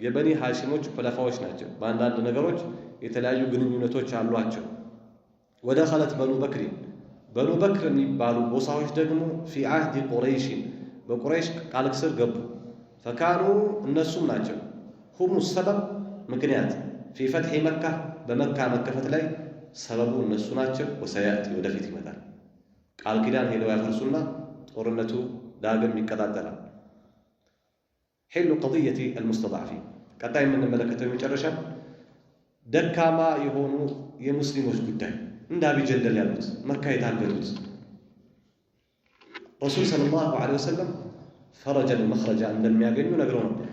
የበኒ ሃሽሞች ሐለፋዎች ናቸው በአንዳንድ ነገሮች የተለያዩ ግንኙነቶች አሏቸው ودخلت بنو بكر የሚባሉ ጎሳዎች ደግሞ في عهد قريش በቁረይሽ ቃል ስር ገቡ فكانوا እነሱም ናቸው هم السبب ምክንያት في فتح مكة በመካ መከፈት ላይ ሰበቡ እነሱ ናቸው ወሰያት ወደፊት ይመጣል ቃል ኪዳን ሄደው ያፈርሱና ጦርነቱ ዳግም ይቀጣጠላል حل قضية المستضعفين ቀጣይ የምንመለከተው የመጨረሻ ደካማ የሆኑ የሙስሊሞች ጉዳይ እንደ አቢ ጀንደል ያሉት መካ የታገሉት ረሱል ሰለላሁ ዐለይሂ ወሰለም ፈረጀን መخرጃ እንደሚያገኙ ነግረው ነበር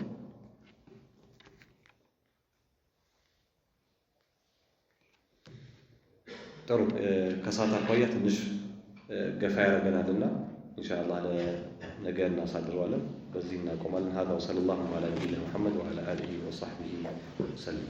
ጥሩ ከሳታ አኳያ ትንሽ ገፋ ያደርገናልና ኢንሻአላህ ለነገ እናሳድረዋለን በዚህ እናቆማለን هذا وصلى الله على نبينا محمد وعلى اله وصحبه وسلم